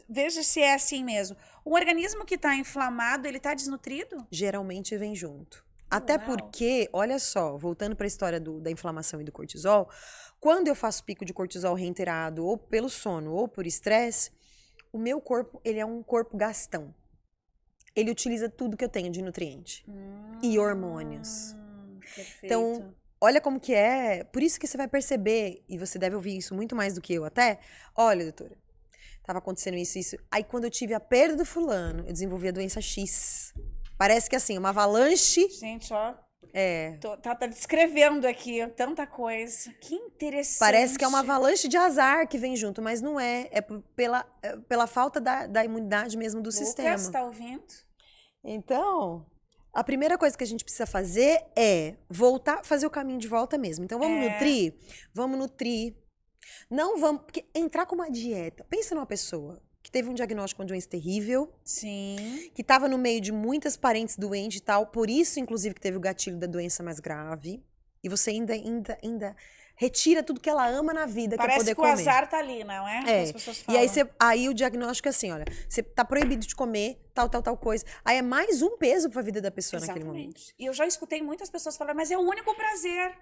veja se é assim mesmo. Um organismo que está inflamado, ele está desnutrido? Geralmente vem junto. Até porque, olha só, voltando para a história da inflamação e do cortisol, quando eu faço pico de cortisol reiterado, ou pelo sono, ou por estresse, o meu corpo, ele é um corpo gastão. Ele utiliza tudo que eu tenho de nutriente. E hormônios. Perfeito. Então, olha como que é, por isso que você vai perceber, e você deve ouvir isso muito mais do que eu até, olha, doutora, tava acontecendo isso. Aí quando eu tive a perda do fulano, eu desenvolvi a doença X. Parece que assim, uma avalanche... Gente, ó, tá descrevendo aqui tanta coisa. Que interessante. Parece que é uma avalanche de azar que vem junto, mas não é. É pela falta da imunidade mesmo do sistema. Lucas, tá ouvindo? Então... A primeira coisa que a gente precisa fazer é voltar, fazer o caminho de volta mesmo. Então, vamos nutrir? Vamos nutrir. Não vamos... Porque entrar com uma dieta... Pensa numa pessoa que teve um diagnóstico de uma doença terrível. Sim. Que estava no meio de muitas parentes doentes e tal. Por isso, inclusive, que teve o gatilho da doença mais grave. E você ainda retira tudo que ela ama na vida, parece que é poder comer. Parece que o azar tá ali, não é? As pessoas falam. E aí o diagnóstico é assim, olha, você tá proibido de comer tal coisa. Aí é mais um peso pra vida da pessoa naquele momento. E eu já escutei muitas pessoas falar, mas é o único prazer.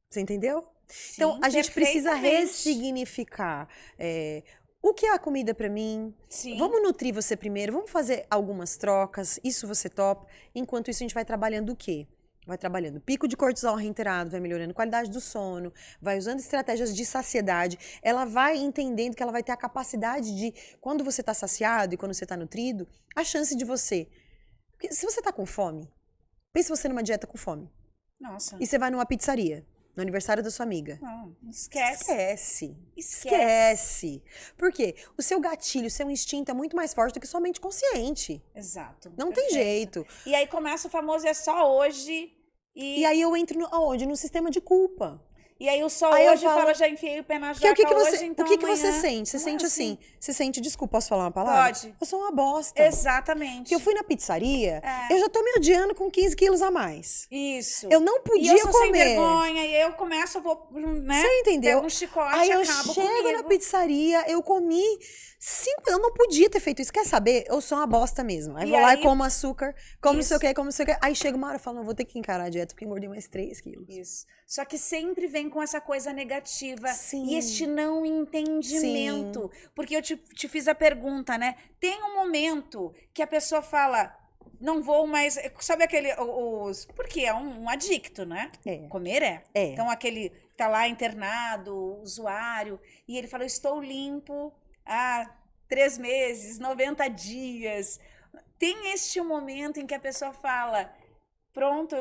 Você entendeu? Sim, então, a gente precisa ressignificar o que é a comida pra mim. Sim. Vamos nutrir você primeiro, vamos fazer algumas trocas, isso você topa. Enquanto isso, a gente vai trabalhando o quê? Vai trabalhando pico de cortisol reiterado, vai melhorando a qualidade do sono, vai usando estratégias de saciedade. Ela vai entendendo que ela vai ter a capacidade de, quando você está saciado e quando você está nutrido, a chance de você... Porque se você está com fome, pense você numa dieta com fome. Nossa. E você vai numa pizzaria, no aniversário da sua amiga. Não, esquece. Esquece. Por quê? O seu gatilho, o seu instinto é muito mais forte do que sua mente consciente. Exato. Não tem jeito. E aí começa o famoso é só hoje... E aí eu entro aonde? No sistema de culpa. E aí o sol hoje fala, já enfiei o pé na jaca hoje, então o que você sente? Você sente assim? Você sente, desculpa, posso falar uma palavra? Pode. Eu sou uma bosta. Exatamente. Porque eu fui na pizzaria, eu já tô me odiando com 15 quilos a mais. Isso. Eu não podia comer. E eu sou comer. sem vergonha, e eu começo, eu vou, né? Você entendeu? Pego um chicote aí e eu acabo chego comigo. na pizzaria, eu comi 5... Eu não podia ter feito isso. Quer saber? Eu sou uma bosta mesmo. Aí vou lá e como açúcar, como não sei o que. Aí chega uma hora e falo, não, vou ter que encarar a dieta porque engordei mais 3 quilos. Isso. Só que sempre vem com essa coisa negativa. Sim. E este não entendimento. Sim. Porque eu te fiz a pergunta, né? Tem um momento que a pessoa fala, não vou mais... Sabe aquele... porque é um adicto, né? Comer é. Então, aquele que tá lá internado, usuário, e ele fala, eu estou limpo há 3 meses, 90 dias. Tem este momento em que a pessoa fala, pronto,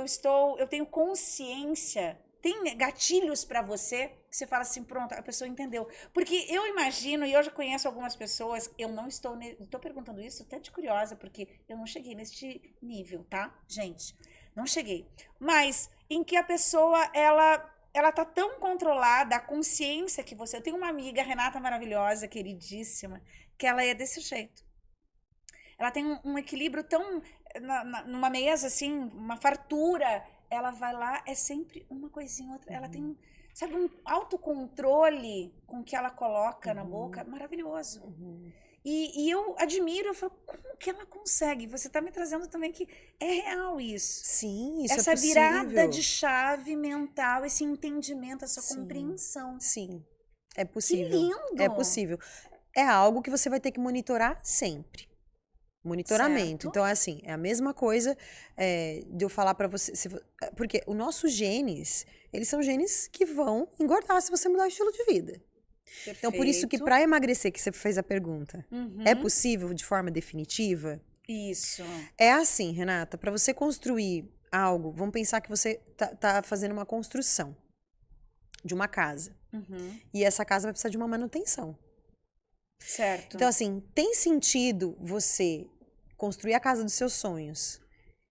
eu tenho consciência. Tem gatilhos para você que você fala assim, pronto, a pessoa entendeu. Porque eu imagino, e eu já conheço algumas pessoas, eu não estou perguntando isso até de curiosa, porque eu não cheguei neste nível, tá, gente? Não cheguei. Mas em que a pessoa, ela tá tão controlada, a consciência que você... Eu tenho uma amiga, Renata, maravilhosa, queridíssima, que ela é desse jeito. Ela tem um equilíbrio tão... numa mesa, assim, uma fartura... Ela vai lá, é sempre uma coisinha, outra. Ela tem, sabe, um autocontrole com que ela coloca na boca, maravilhoso. E eu admiro, eu falo, como que ela consegue? Você está me trazendo também que é real isso. Sim, isso essa é possível. virada de chave mental, esse entendimento, essa compreensão. Sim, é possível. Que lindo! É possível. É algo que você vai ter que monitorar sempre. Monitoramento. Certo. Então, assim, é a mesma coisa de eu falar pra você... porque os nossos genes, eles são genes que vão engordar se você mudar o estilo de vida. Perfeito. Então, por isso que pra emagrecer, que você fez a pergunta, é possível de forma definitiva? Isso. É assim, Renata, pra você construir algo, vamos pensar que você tá fazendo uma construção de uma casa. E essa casa vai precisar de uma manutenção. Certo. Então, assim, tem sentido você construir a casa dos seus sonhos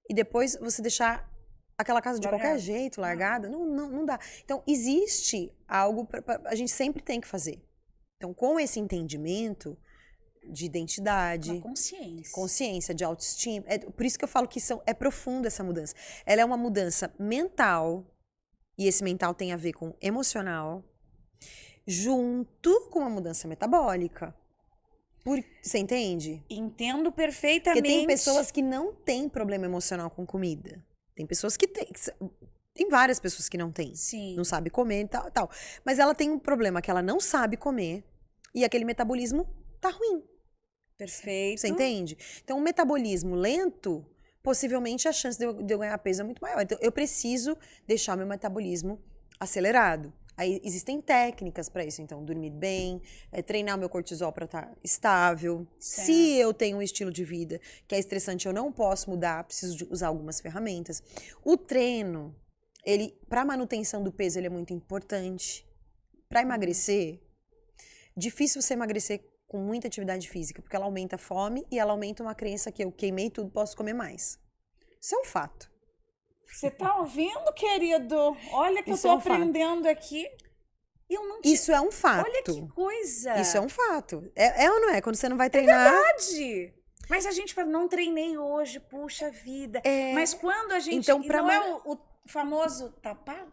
e depois você deixar aquela casa de qualquer jeito, largada? Não dá. Então, existe algo a gente sempre tem que fazer. Então, com esse entendimento de identidade... Uma consciência. Consciência, de autoestima. Por isso que eu falo que é profunda essa mudança. Ela é uma mudança mental, e esse mental tem a ver com emocional, junto com a mudança metabólica. Você entende? Entendo perfeitamente. Porque tem pessoas que não têm problema emocional com comida. Tem pessoas que têm. Tem várias pessoas que não têm. Sim. Não sabe comer e tal. Mas ela tem um problema que ela não sabe comer e aquele metabolismo tá ruim. Perfeito. Você entende? Então, um metabolismo lento, possivelmente a chance de eu ganhar peso é muito maior. Então, eu preciso deixar meu metabolismo acelerado. Aí existem técnicas para isso, então, dormir bem, treinar meu cortisol para estar estável. Certo. Se eu tenho um estilo de vida que é estressante, eu não posso mudar, preciso usar algumas ferramentas. O treino, para manutenção do peso, ele é muito importante. Para emagrecer, difícil você emagrecer com muita atividade física, porque ela aumenta a fome e ela aumenta uma crença que eu queimei tudo, posso comer mais. Isso é um fato. Você tá ouvindo, querido? Olha que Isso eu tô é um fato. aprendendo aqui. Isso é um fato. Olha que coisa. Isso é um fato. É ou não é? Quando você não vai treinar... É verdade. Mas a gente fala, não treinei hoje, puxa vida. Mas quando a gente... Então, não é o famoso tá pago?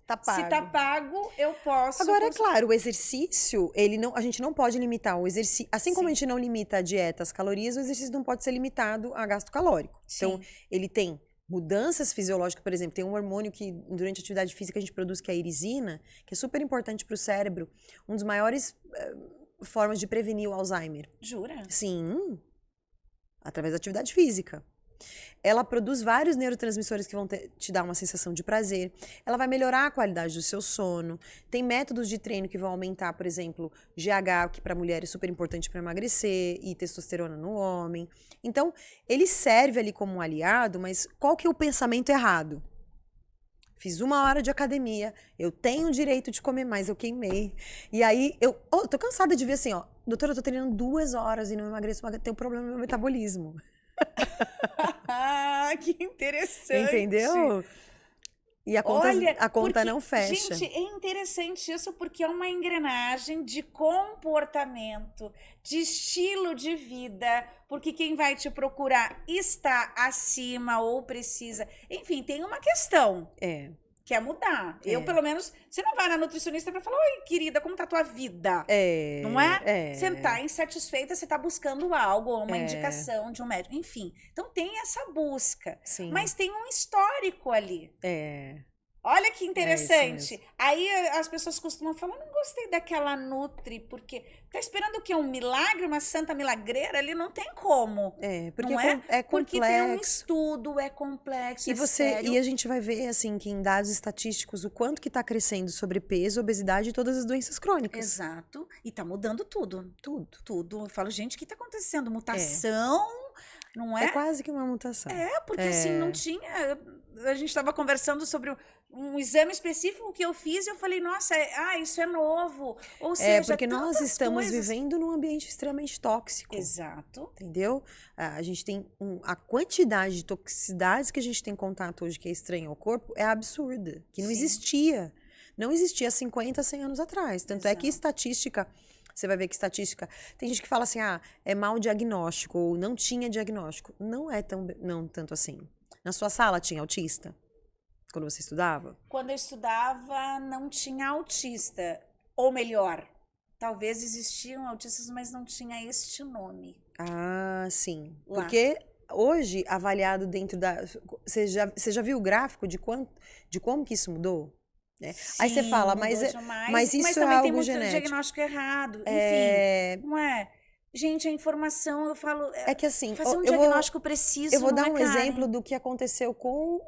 Tá pago. Se tá pago, eu posso... Agora, é claro, o exercício, a gente não pode limitar o exercício. Assim como a gente não limita a dieta, as calorias, o exercício não pode ser limitado a gasto calórico. Sim. Então, ele tem mudanças fisiológicas, por exemplo, tem um hormônio que durante a atividade física a gente produz, que é a irisina, que é super importante para o cérebro. Um dos maiores formas de prevenir o Alzheimer. Jura? Sim. Através da atividade física. Ela produz vários neurotransmissores que vão te dar uma sensação de prazer. Ela vai melhorar a qualidade do seu sono. Tem métodos de treino que vão aumentar, por exemplo, GH, que para mulher é super importante para emagrecer, e testosterona no homem. Então, ele serve ali como um aliado, mas qual que é o pensamento errado? Fiz 1 hora de academia, eu tenho o direito de comer mais, eu queimei. E aí, eu tô cansada de ver assim, ó, doutora, eu tô treinando 2 horas e não emagreço, tenho problema no meu metabolismo. Que interessante. Entendeu? E a conta não fecha. Gente, é interessante isso porque é uma engrenagem de comportamento, de estilo de vida, porque quem vai te procurar está acima ou precisa. Enfim, tem uma questão. Quer mudar. Eu, pelo menos, você não vai na nutricionista pra falar, oi, querida, como tá a tua vida? Não é? Você tá insatisfeita, você tá buscando algo, ou uma indicação de um médico. Enfim, então tem essa busca. Sim. Mas tem um histórico ali. Olha que interessante. Aí as pessoas costumam falar, não gostei daquela Nutri, porque tá esperando o quê? Um milagre, uma santa milagreira? Ali não tem como. Porque não é? é complexo. Porque tem um estudo, é complexo, sério. E a gente vai ver, assim, que em dados estatísticos, o quanto que tá crescendo sobrepeso, obesidade e todas as doenças crônicas. Exato. E tá mudando tudo. Tudo. Eu falo, gente, o que tá acontecendo? Mutação... Não é? É quase que uma mutação. Porque assim, não tinha... A gente estava conversando sobre um exame específico que eu fiz e eu falei, nossa, isso é novo. Ou seja, porque nós estamos coisas... vivendo num ambiente extremamente tóxico. Exato. Entendeu? A gente tem a quantidade de toxicidades que a gente tem contato hoje que é estranha ao corpo é absurda, que não existia. Não existia 50, 100 anos atrás. Tanto é que estatística... Você vai ver que estatística... Tem gente que fala assim, é mau diagnóstico, ou não tinha diagnóstico. Não é não tanto assim. Na sua sala tinha autista? Quando você estudava? Quando eu estudava, não tinha autista. Ou melhor, talvez existiam autistas, mas não tinha este nome. Ah, sim. Lá. Porque hoje, avaliado dentro da... Você já viu o gráfico de como que isso mudou? Sim, aí você fala, mas isso também é tem algo muito genético. diagnóstico errado. Enfim, não é? Gente, a informação, eu falo... É que assim... Fazer um diagnóstico preciso, eu vou dar um Karen? exemplo do que aconteceu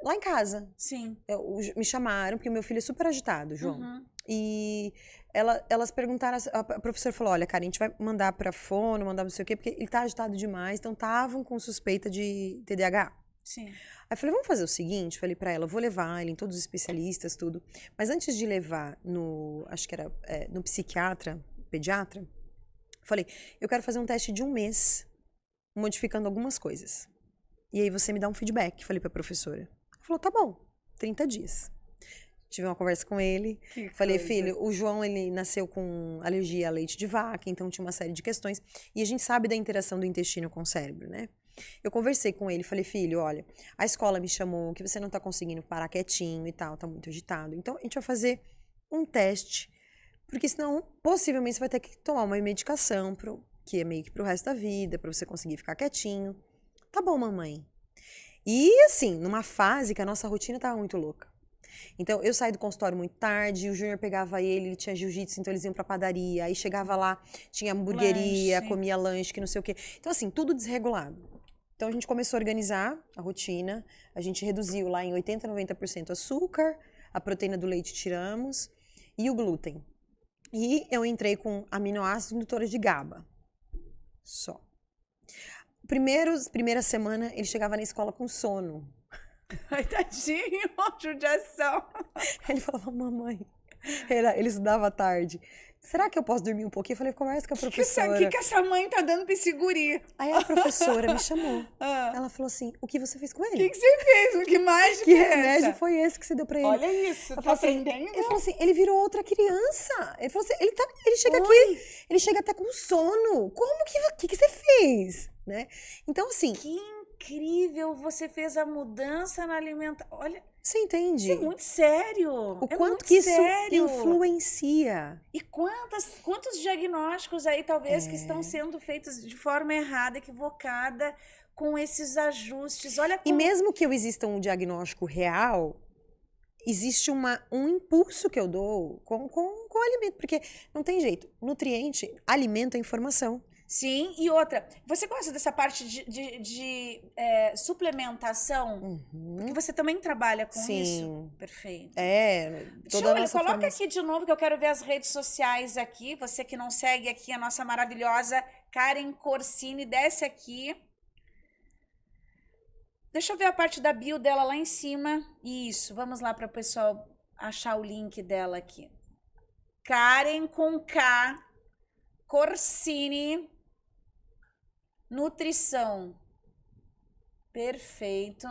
lá em casa. Sim. Me chamaram, porque o meu filho é super agitado, João. E elas perguntaram, a professora falou, olha, Karen, a gente vai mandar pra fono, mandar não sei o quê, porque ele tá agitado demais, então estavam com suspeita de TDAH. Sim. Aí eu falei, vamos fazer o seguinte, falei pra ela, eu vou levar ele em todos os especialistas, tudo. Mas antes de levar acho que era no psiquiatra, pediatra, falei, eu quero fazer um teste de 1 mês, modificando algumas coisas. E aí você me dá um feedback, falei pra professora. Ela falou, tá bom, 30 dias. Tive uma conversa com ele, falei, filho, o João, ele nasceu com alergia a leite de vaca, então tinha uma série de questões. E a gente sabe da interação do intestino com o cérebro, né? Eu conversei com ele, falei, filho, olha, a escola me chamou, que você não tá conseguindo parar quietinho e tal, tá muito agitado. Então, a gente vai fazer um teste, porque senão, possivelmente, você vai ter que tomar uma medicação, que é meio que pro resto da vida, pra você conseguir ficar quietinho. Tá bom, mamãe. E, assim, numa fase que a nossa rotina tava muito louca. Então, eu saí do consultório muito tarde, o Júnior pegava ele tinha jiu-jitsu, então eles iam pra padaria, aí chegava lá, tinha hamburgueria, comia lanche, que não sei o quê. Então, assim, tudo desregulado. Então, a gente começou a organizar a rotina, a gente reduziu lá em 80%, 90% açúcar, a proteína do leite tiramos e o glúten. E eu entrei com aminoácidos indutores de GABA. Só. Primeira semana, ele chegava na escola com sono. Ai, tadinho, judiação. Ele falava, mamãe, ele estudava à tarde. Será que eu posso dormir um pouquinho? Eu falei, conversa com a professora. O que essa mãe tá dando pra esse guri? Aí a professora me chamou. Ela falou assim, o que você fez com ele? O que você fez? Que mágica que remédio foi esse que você deu pra ele? Olha isso, tá aprendendo? Ele falou assim, ele virou outra criança. Ele falou assim, ele chega aqui, ele chega até com sono. Como que você fez? Né? Então, assim... Que incrível, você fez a mudança na alimentação. Olha... Você entende? Isso é muito sério. O quanto que isso influencia. E quantos diagnósticos aí, talvez, que estão sendo feitos de forma errada, equivocada, com esses ajustes. Olha como... E mesmo que eu exista um diagnóstico real, existe um impulso que eu dou com o alimento. Porque não tem jeito. Nutriente, alimento é informação. Sim, e outra, você gosta dessa parte de suplementação? Porque você também trabalha com isso? Perfeito. Coloca aqui de novo que eu quero ver as redes sociais aqui. Você que não segue aqui a nossa maravilhosa Karen Corsini, desce aqui. Deixa eu ver a parte da bio dela lá em cima. Isso, vamos lá para o pessoal achar o link dela aqui. Karen com K, Corsini, nutrição. Perfeito.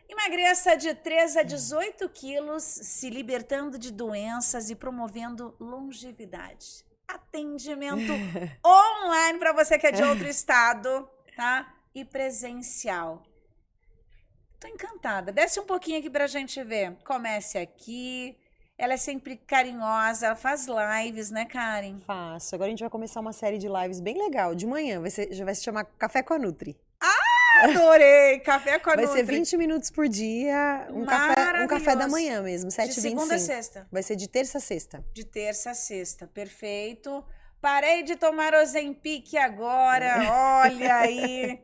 Emagreça de 3 a 18 quilos, se libertando de doenças e promovendo longevidade. Atendimento online para você que é de outro estado, tá? E presencial. Tô encantada. Desce um pouquinho aqui pra gente ver. Comece aqui. Ela é sempre carinhosa, ela faz lives, né, Karen? Faço. Agora a gente vai começar uma série de lives bem legal, de manhã. Já vai se chamar Café com a Nutri. Ah, Adorei! Café com a Vai Nutri. ser 20 minutos por dia, um café da manhã mesmo, 7h25. De segunda a sexta. Vai ser de terça a sexta. De terça a sexta, perfeito. Parei de tomar Ozempic agora, olha aí.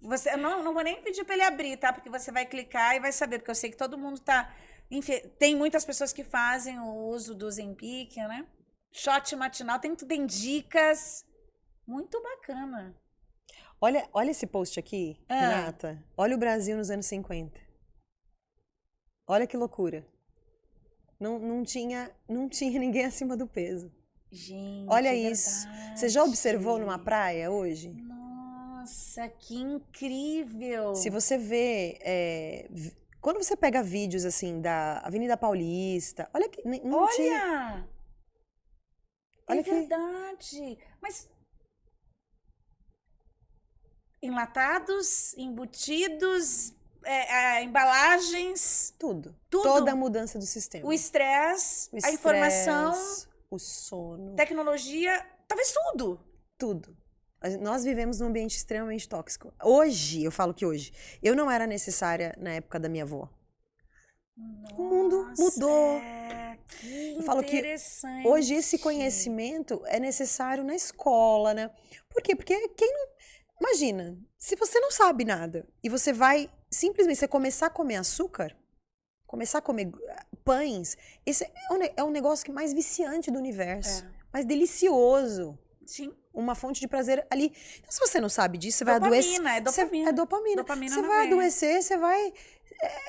Você, não vou nem pedir para ele abrir, tá? Porque você vai clicar e vai saber, porque eu sei que todo mundo tá... Enfim, tem muitas pessoas que fazem o uso do Ozempic, né? Shot matinal, tem dicas. Muito bacana. Olha esse post aqui, Renata. Olha o Brasil nos anos 50. Olha que loucura. Não tinha ninguém acima do peso. Gente, olha isso. Você já observou numa praia hoje? Nossa, que incrível! Se você vê... quando você pega vídeos, assim, da Avenida Paulista... Olha que... Olha que... verdade. Mas... Enlatados, embutidos, embalagens... Tudo. Toda a mudança do sistema. O estresse, a informação... O sono. Tecnologia, talvez tudo. Tudo. Nós vivemos num ambiente extremamente tóxico. Hoje, eu falo que hoje, eu não era necessária na época da minha avó. Nossa, o mundo mudou. Que eu falo que hoje esse conhecimento é necessário na escola, né? Por quê? Porque quem não... Imagina, se você não sabe nada e você vai simplesmente você começar a comer açúcar, começar a comer pães, esse é um negócio mais viciante do universo, mais delicioso. Sim. Uma fonte de prazer ali. Então, se você não sabe disso, você vai adoecer. É dopamina. É dopamina. Você vai adoecer, você vai...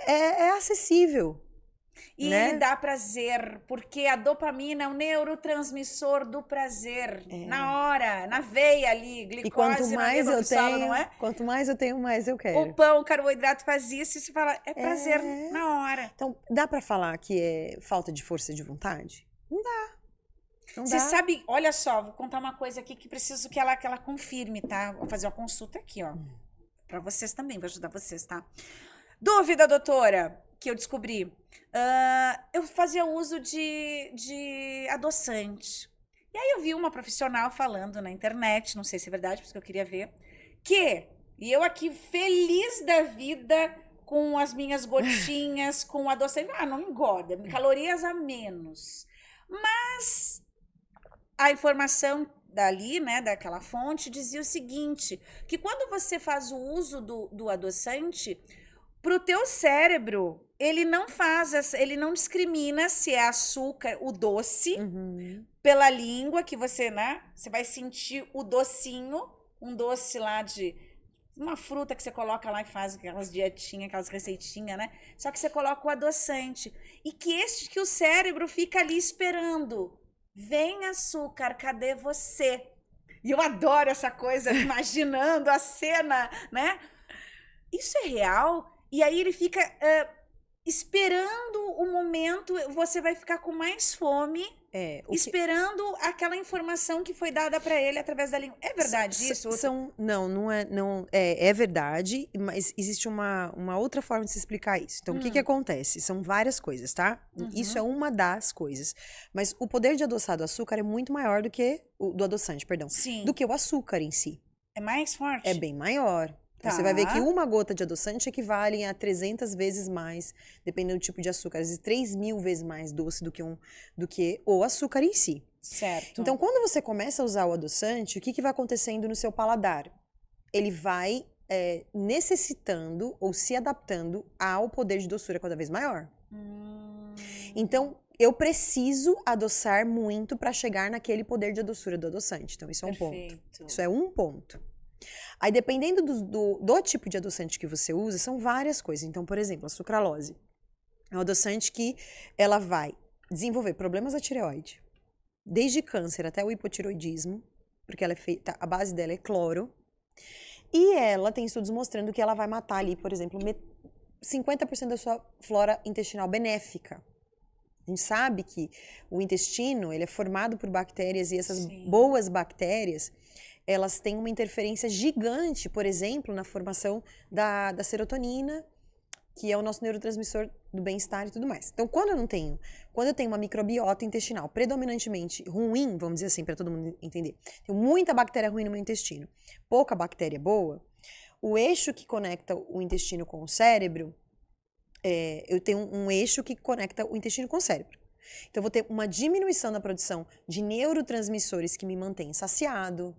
É acessível. E ele dá prazer, porque a dopamina é o neurotransmissor do prazer. Na hora, na veia ali, glicose. E quanto mais eu tenho, não é? Quanto mais eu tenho, mais eu quero. O pão, o carboidrato faz isso e você fala, é prazer na hora. Então, dá pra falar que é falta de força de vontade? Não dá. Você sabe, olha só, vou contar uma coisa aqui que preciso que ela confirme, tá? Vou fazer uma consulta aqui, ó. Pra vocês também, vou ajudar vocês, tá? Dúvida, doutora, que eu descobri. Eu fazia uso de adoçante. E aí eu vi uma profissional falando na internet, não sei se é verdade, porque eu queria ver, e eu aqui feliz da vida com as minhas gotinhas, com adoçante, não engorda, calorias a menos. Mas a informação dali, né, daquela fonte, dizia o seguinte, que quando você faz o uso do adoçante, pro teu cérebro, ele não discrimina se é açúcar, o doce, pela língua, que você, né, você vai sentir o docinho, um doce lá de uma fruta que você coloca lá e faz aquelas dietinhas, aquelas receitinhas, né? Só que você coloca o adoçante. E que o cérebro fica ali esperando. Vem açúcar, cadê você? E eu adoro essa coisa, imaginando a cena, né? Isso é real? E aí ele fica esperando o momento, você vai ficar com mais fome, esperando aquela informação que foi dada para ele através da língua. É verdade isso? Não é verdade, mas existe uma outra forma de se explicar isso. Então, o que acontece? São várias coisas, tá? Isso é uma das coisas. Mas o poder de adoçar do açúcar é muito maior do que do adoçante, perdão. Sim. Do que o açúcar em si. É mais forte? É bem maior. Então, você vai ver que uma gota de adoçante equivale a 300 vezes mais, dependendo do tipo de açúcar, às vezes 3.000 vezes mais doce do que o açúcar em si. Certo. Então, quando você começa a usar o adoçante, o que vai acontecendo no seu paladar? Ele vai necessitando ou se adaptando ao poder de doçura cada vez maior. Então, eu preciso adoçar muito para chegar naquele poder de doçura do adoçante. Então, isso é um ponto. Isso é um ponto. Aí, dependendo do tipo de adoçante que você usa, são várias coisas. Então, por exemplo, a sucralose é um adoçante que ela vai desenvolver problemas da tireoide, desde câncer até o hipotireoidismo, porque ela é feita, a base dela é cloro, e ela tem estudos mostrando que ela vai matar ali, por exemplo, 50% da sua flora intestinal benéfica. A gente sabe que o intestino, ele é formado por bactérias, e essas boas bactérias, elas têm uma interferência gigante, por exemplo, na formação da serotonina, que é o nosso neurotransmissor do bem-estar e tudo mais. Então, quando eu tenho uma microbiota intestinal predominantemente ruim, vamos dizer assim, para todo mundo entender, tenho muita bactéria ruim no meu intestino, pouca bactéria boa, o eixo que conecta o intestino com o cérebro, eu tenho um eixo que conecta o intestino com o cérebro. Então, eu vou ter uma diminuição da produção de neurotransmissores que me mantém saciado,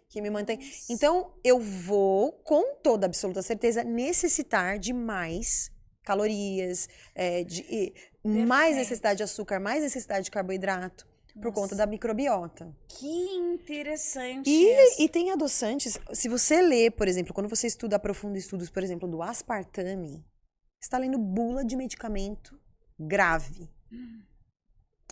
que me mantém... Então, eu vou, com toda absoluta certeza, necessitar de mais calorias, mais necessidade de açúcar, mais necessidade de carboidrato, por conta da microbiota. Que interessante. E tem adoçantes, se você lê, por exemplo, quando você aprofunda estudos, por exemplo, do aspartame, você está lendo bula de medicamento grave.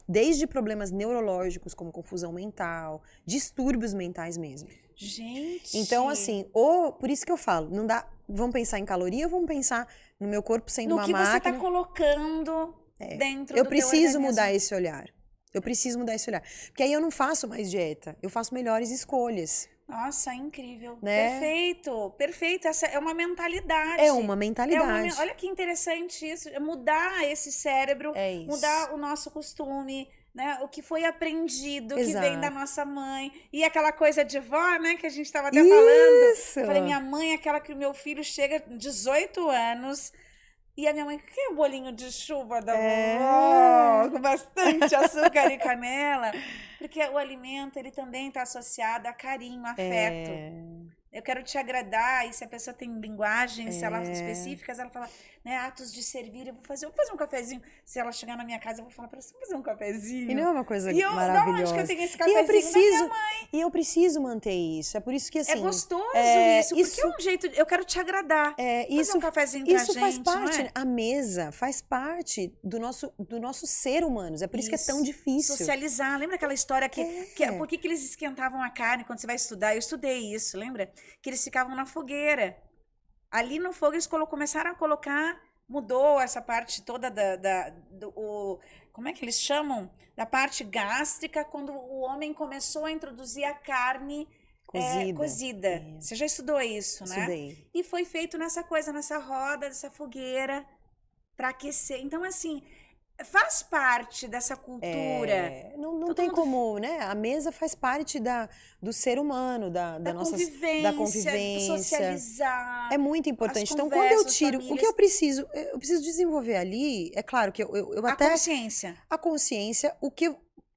Desde problemas neurológicos, como confusão mental, distúrbios mentais mesmo. Gente! Então, assim, por isso que eu falo, não dá, vamos pensar em caloria ou vamos pensar no meu corpo sendo uma máquina? No que você está colocando dentro do teu Eu preciso organismo. mudar esse olhar. Eu preciso mudar esse olhar. Porque aí eu não faço mais dieta, eu faço melhores escolhas. Nossa, incrível. Né? Perfeito, perfeito. Essa é uma mentalidade. É uma mentalidade. Olha que interessante isso. Mudar esse cérebro, mudar o nosso costume, né? O que foi aprendido, que vem da nossa mãe. E aquela coisa de vó, né? Que a gente estava até falando. Eu falei, minha mãe é aquela que o meu filho chega 18 anos... E a minha mãe, que é o bolinho de chuva da vovó, com bastante açúcar e canela. Porque o alimento, ele também está associado a carinho, a afeto. Eu quero te agradar, e se a pessoa tem linguagens específicas, ela fala, né, atos de servir, eu vou fazer um cafezinho. Se ela chegar na minha casa, eu vou falar para ela, fazer um cafezinho. E não é uma coisa maravilhosa. Onde que eu tenho esse cafezinho? Da minha mãe. E eu preciso manter isso. É por isso que, assim... É gostoso isso, porque é um jeito... Eu quero te agradar. Fazer um cafezinho pra gente, faz parte, não é? A mesa faz parte do nosso ser humano. É por isso que é tão difícil. Socializar. Lembra aquela história por que eles esquentavam a carne quando você vai estudar? Eu estudei isso, lembra? Que eles ficavam na fogueira. Ali no fogo eles começaram a colocar, mudou essa parte toda como é que eles chamam? Da parte gástrica, quando o homem começou a introduzir a carne cozida. Você já estudou isso, né? Estudei. E foi feito nessa roda, dessa fogueira, para aquecer. Então, assim, faz parte dessa cultura. Não tem como, né? A mesa faz parte do ser humano, da convivência, socializar. É muito importante. Então, quando eu tiro, o que eu preciso desenvolver ali, é claro que eu até... A consciência,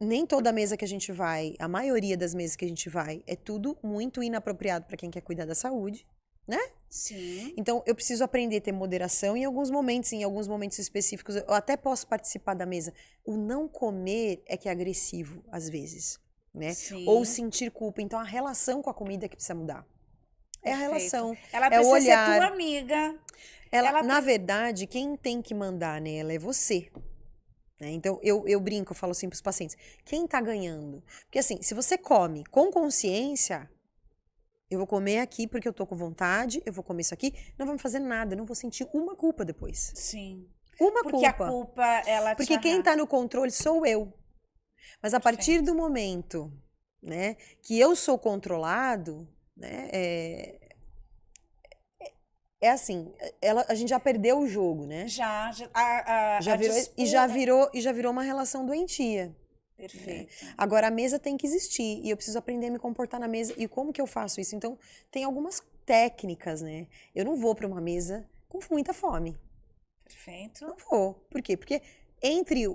nem toda mesa que a gente vai, a maioria das mesas que a gente vai, é tudo muito inapropriado para quem quer cuidar da saúde, né? Sim. Então, eu preciso aprender a ter moderação em alguns momentos específicos. Eu até posso participar da mesa. O não comer é que é agressivo, às vezes, né? Sim. Ou sentir culpa. Então, a relação com a comida é que precisa mudar. É a relação, ela precisa o olhar. Ser tua amiga. Na verdade, quem tem que mandar nela é você. Né? Então, eu brinco, eu falo assim para os pacientes. Quem tá ganhando? Porque assim, se você come com consciência... Eu vou comer aqui porque eu tô com vontade, eu vou comer isso aqui, não vai me fazer nada, eu não vou sentir uma culpa depois. Sim. Porque a culpa, ela Porque quem tá no controle sou eu. Mas a partir do momento, né, que eu sou controlado, né, assim, a gente já perdeu o jogo, né? Já virou uma relação doentia. Perfeito. Agora, a mesa tem que existir e eu preciso aprender a me comportar na mesa. E como que eu faço isso? Então, tem algumas técnicas, né? Eu não vou para uma mesa com muita fome. Perfeito. Não vou. Por quê? Porque entre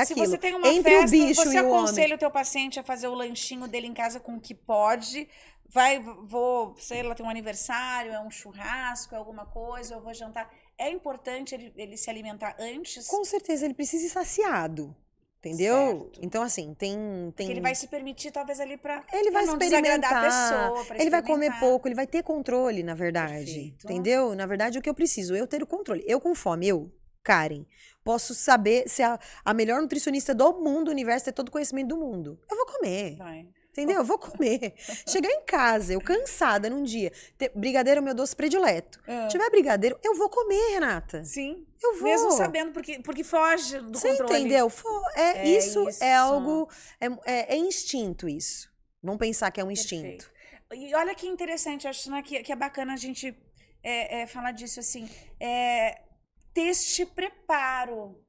Se você tem uma entre festa, o bicho você e o homem. aconselha o teu paciente a fazer o lanchinho dele em casa com o que pode. Sei lá, tem um aniversário, é um churrasco, é alguma coisa, eu vou jantar. É importante ele se alimentar antes? Com certeza, ele precisa ir saciado. Entendeu? Certo. Então, assim, tem... Porque ele vai se permitir, talvez, ali pra ele vai não desagradar a pessoa. Ele vai comer pouco, ele vai ter controle, na verdade. Perfeito. Entendeu? Na verdade, o que eu preciso, eu ter o controle. Eu com fome, Karen, posso saber ser a melhor nutricionista do mundo, do universo, ter todo o conhecimento do mundo. Eu vou comer. Vai. Entendeu? Eu vou comer. Chegar em casa, eu cansada num dia, brigadeiro é o meu doce predileto. Tiver brigadeiro, eu vou comer, Renata. Sim. Eu vou. Mesmo sabendo, porque foge do controle. Você entendeu? Isso é algo... É instinto isso. Vamos pensar que é um instinto. E olha que interessante, acho, né, que é bacana a gente falar disso, assim. Ter este preparo.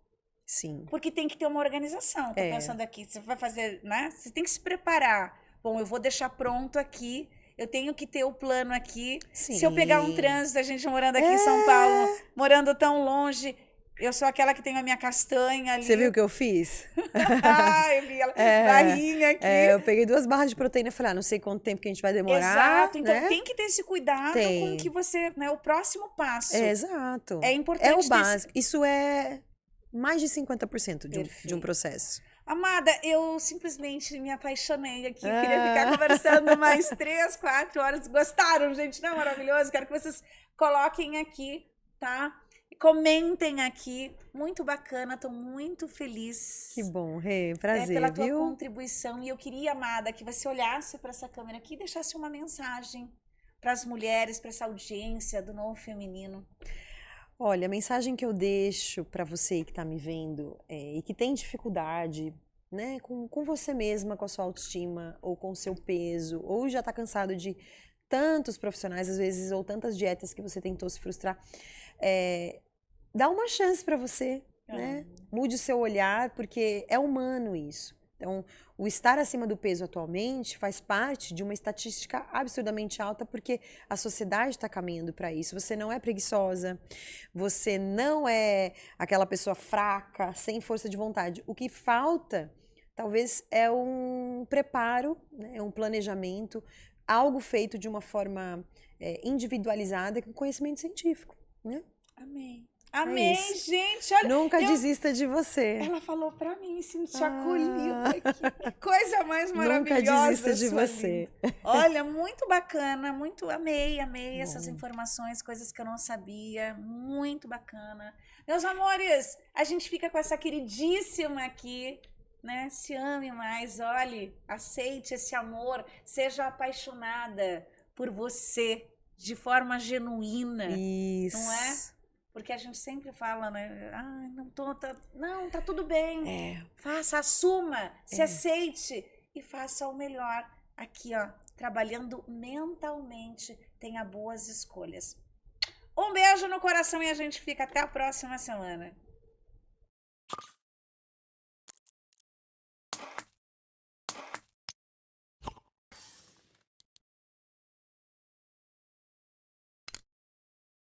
Sim. Porque tem que ter uma organização. Tô pensando aqui, você vai fazer, né? Você tem que se preparar. Bom, eu vou deixar pronto aqui. eu tenho que ter o plano aqui. Sim. Se eu pegar um trânsito, a gente morando aqui em São Paulo, morando tão longe, eu sou aquela que tem a minha castanha ali. Você viu o que eu fiz? Eu vi ela, barrinha aqui. Eu peguei 2 barras de proteína e falei, não sei quanto tempo que a gente vai demorar. Exato, então né? tem que ter esse cuidado com que você, né, o próximo passo. Exato. É importante. É o básico. Isso é mais de 50% de um processo. Amada, eu simplesmente me apaixonei aqui. Eu queria ficar conversando mais 3, 4 horas. Gostaram, gente? Não é maravilhoso? Quero que vocês coloquem aqui, tá? Comentem aqui. Muito bacana, tô muito feliz. Que bom, Rê. Prazer, pela tua viu? contribuição. E eu queria, amada, que você olhasse para essa câmera aqui e deixasse uma mensagem para as mulheres, para essa audiência do Novo Feminino. Olha, a mensagem que eu deixo para você que está me vendo e que tem dificuldade, né, com você mesma, com a sua autoestima, ou com o seu peso, ou já está cansado de tantos profissionais, às vezes, ou tantas dietas que você tentou se frustrar, dá uma chance para você, né? Mude o seu olhar, porque é humano isso. Então, o estar acima do peso atualmente faz parte de uma estatística absurdamente alta, porque a sociedade está caminhando para isso. Você não é preguiçosa, você não é aquela pessoa fraca, sem força de vontade. O que falta, talvez, é um preparo, né? Um planejamento, algo feito de uma forma individualizada, com conhecimento científico, né? Amém. Amém, gente. Olha, nunca desista de você. Ela falou pra mim, sentir acolhida aqui. Que coisa mais maravilhosa. Nunca desista de você. Linda. Olha, muito bacana, amei essas informações, coisas que eu não sabia. Muito bacana. Meus amores, a gente fica com essa queridíssima aqui, né? Se ame mais, olhe, aceite esse amor, seja apaixonada por você de forma genuína. Isso. Não é? Porque a gente sempre fala, né? Não, tá tudo bem. Faça, assuma, se aceite e faça o melhor. Aqui, ó, trabalhando mentalmente, tenha boas escolhas. Um beijo no coração e a gente fica até a próxima semana.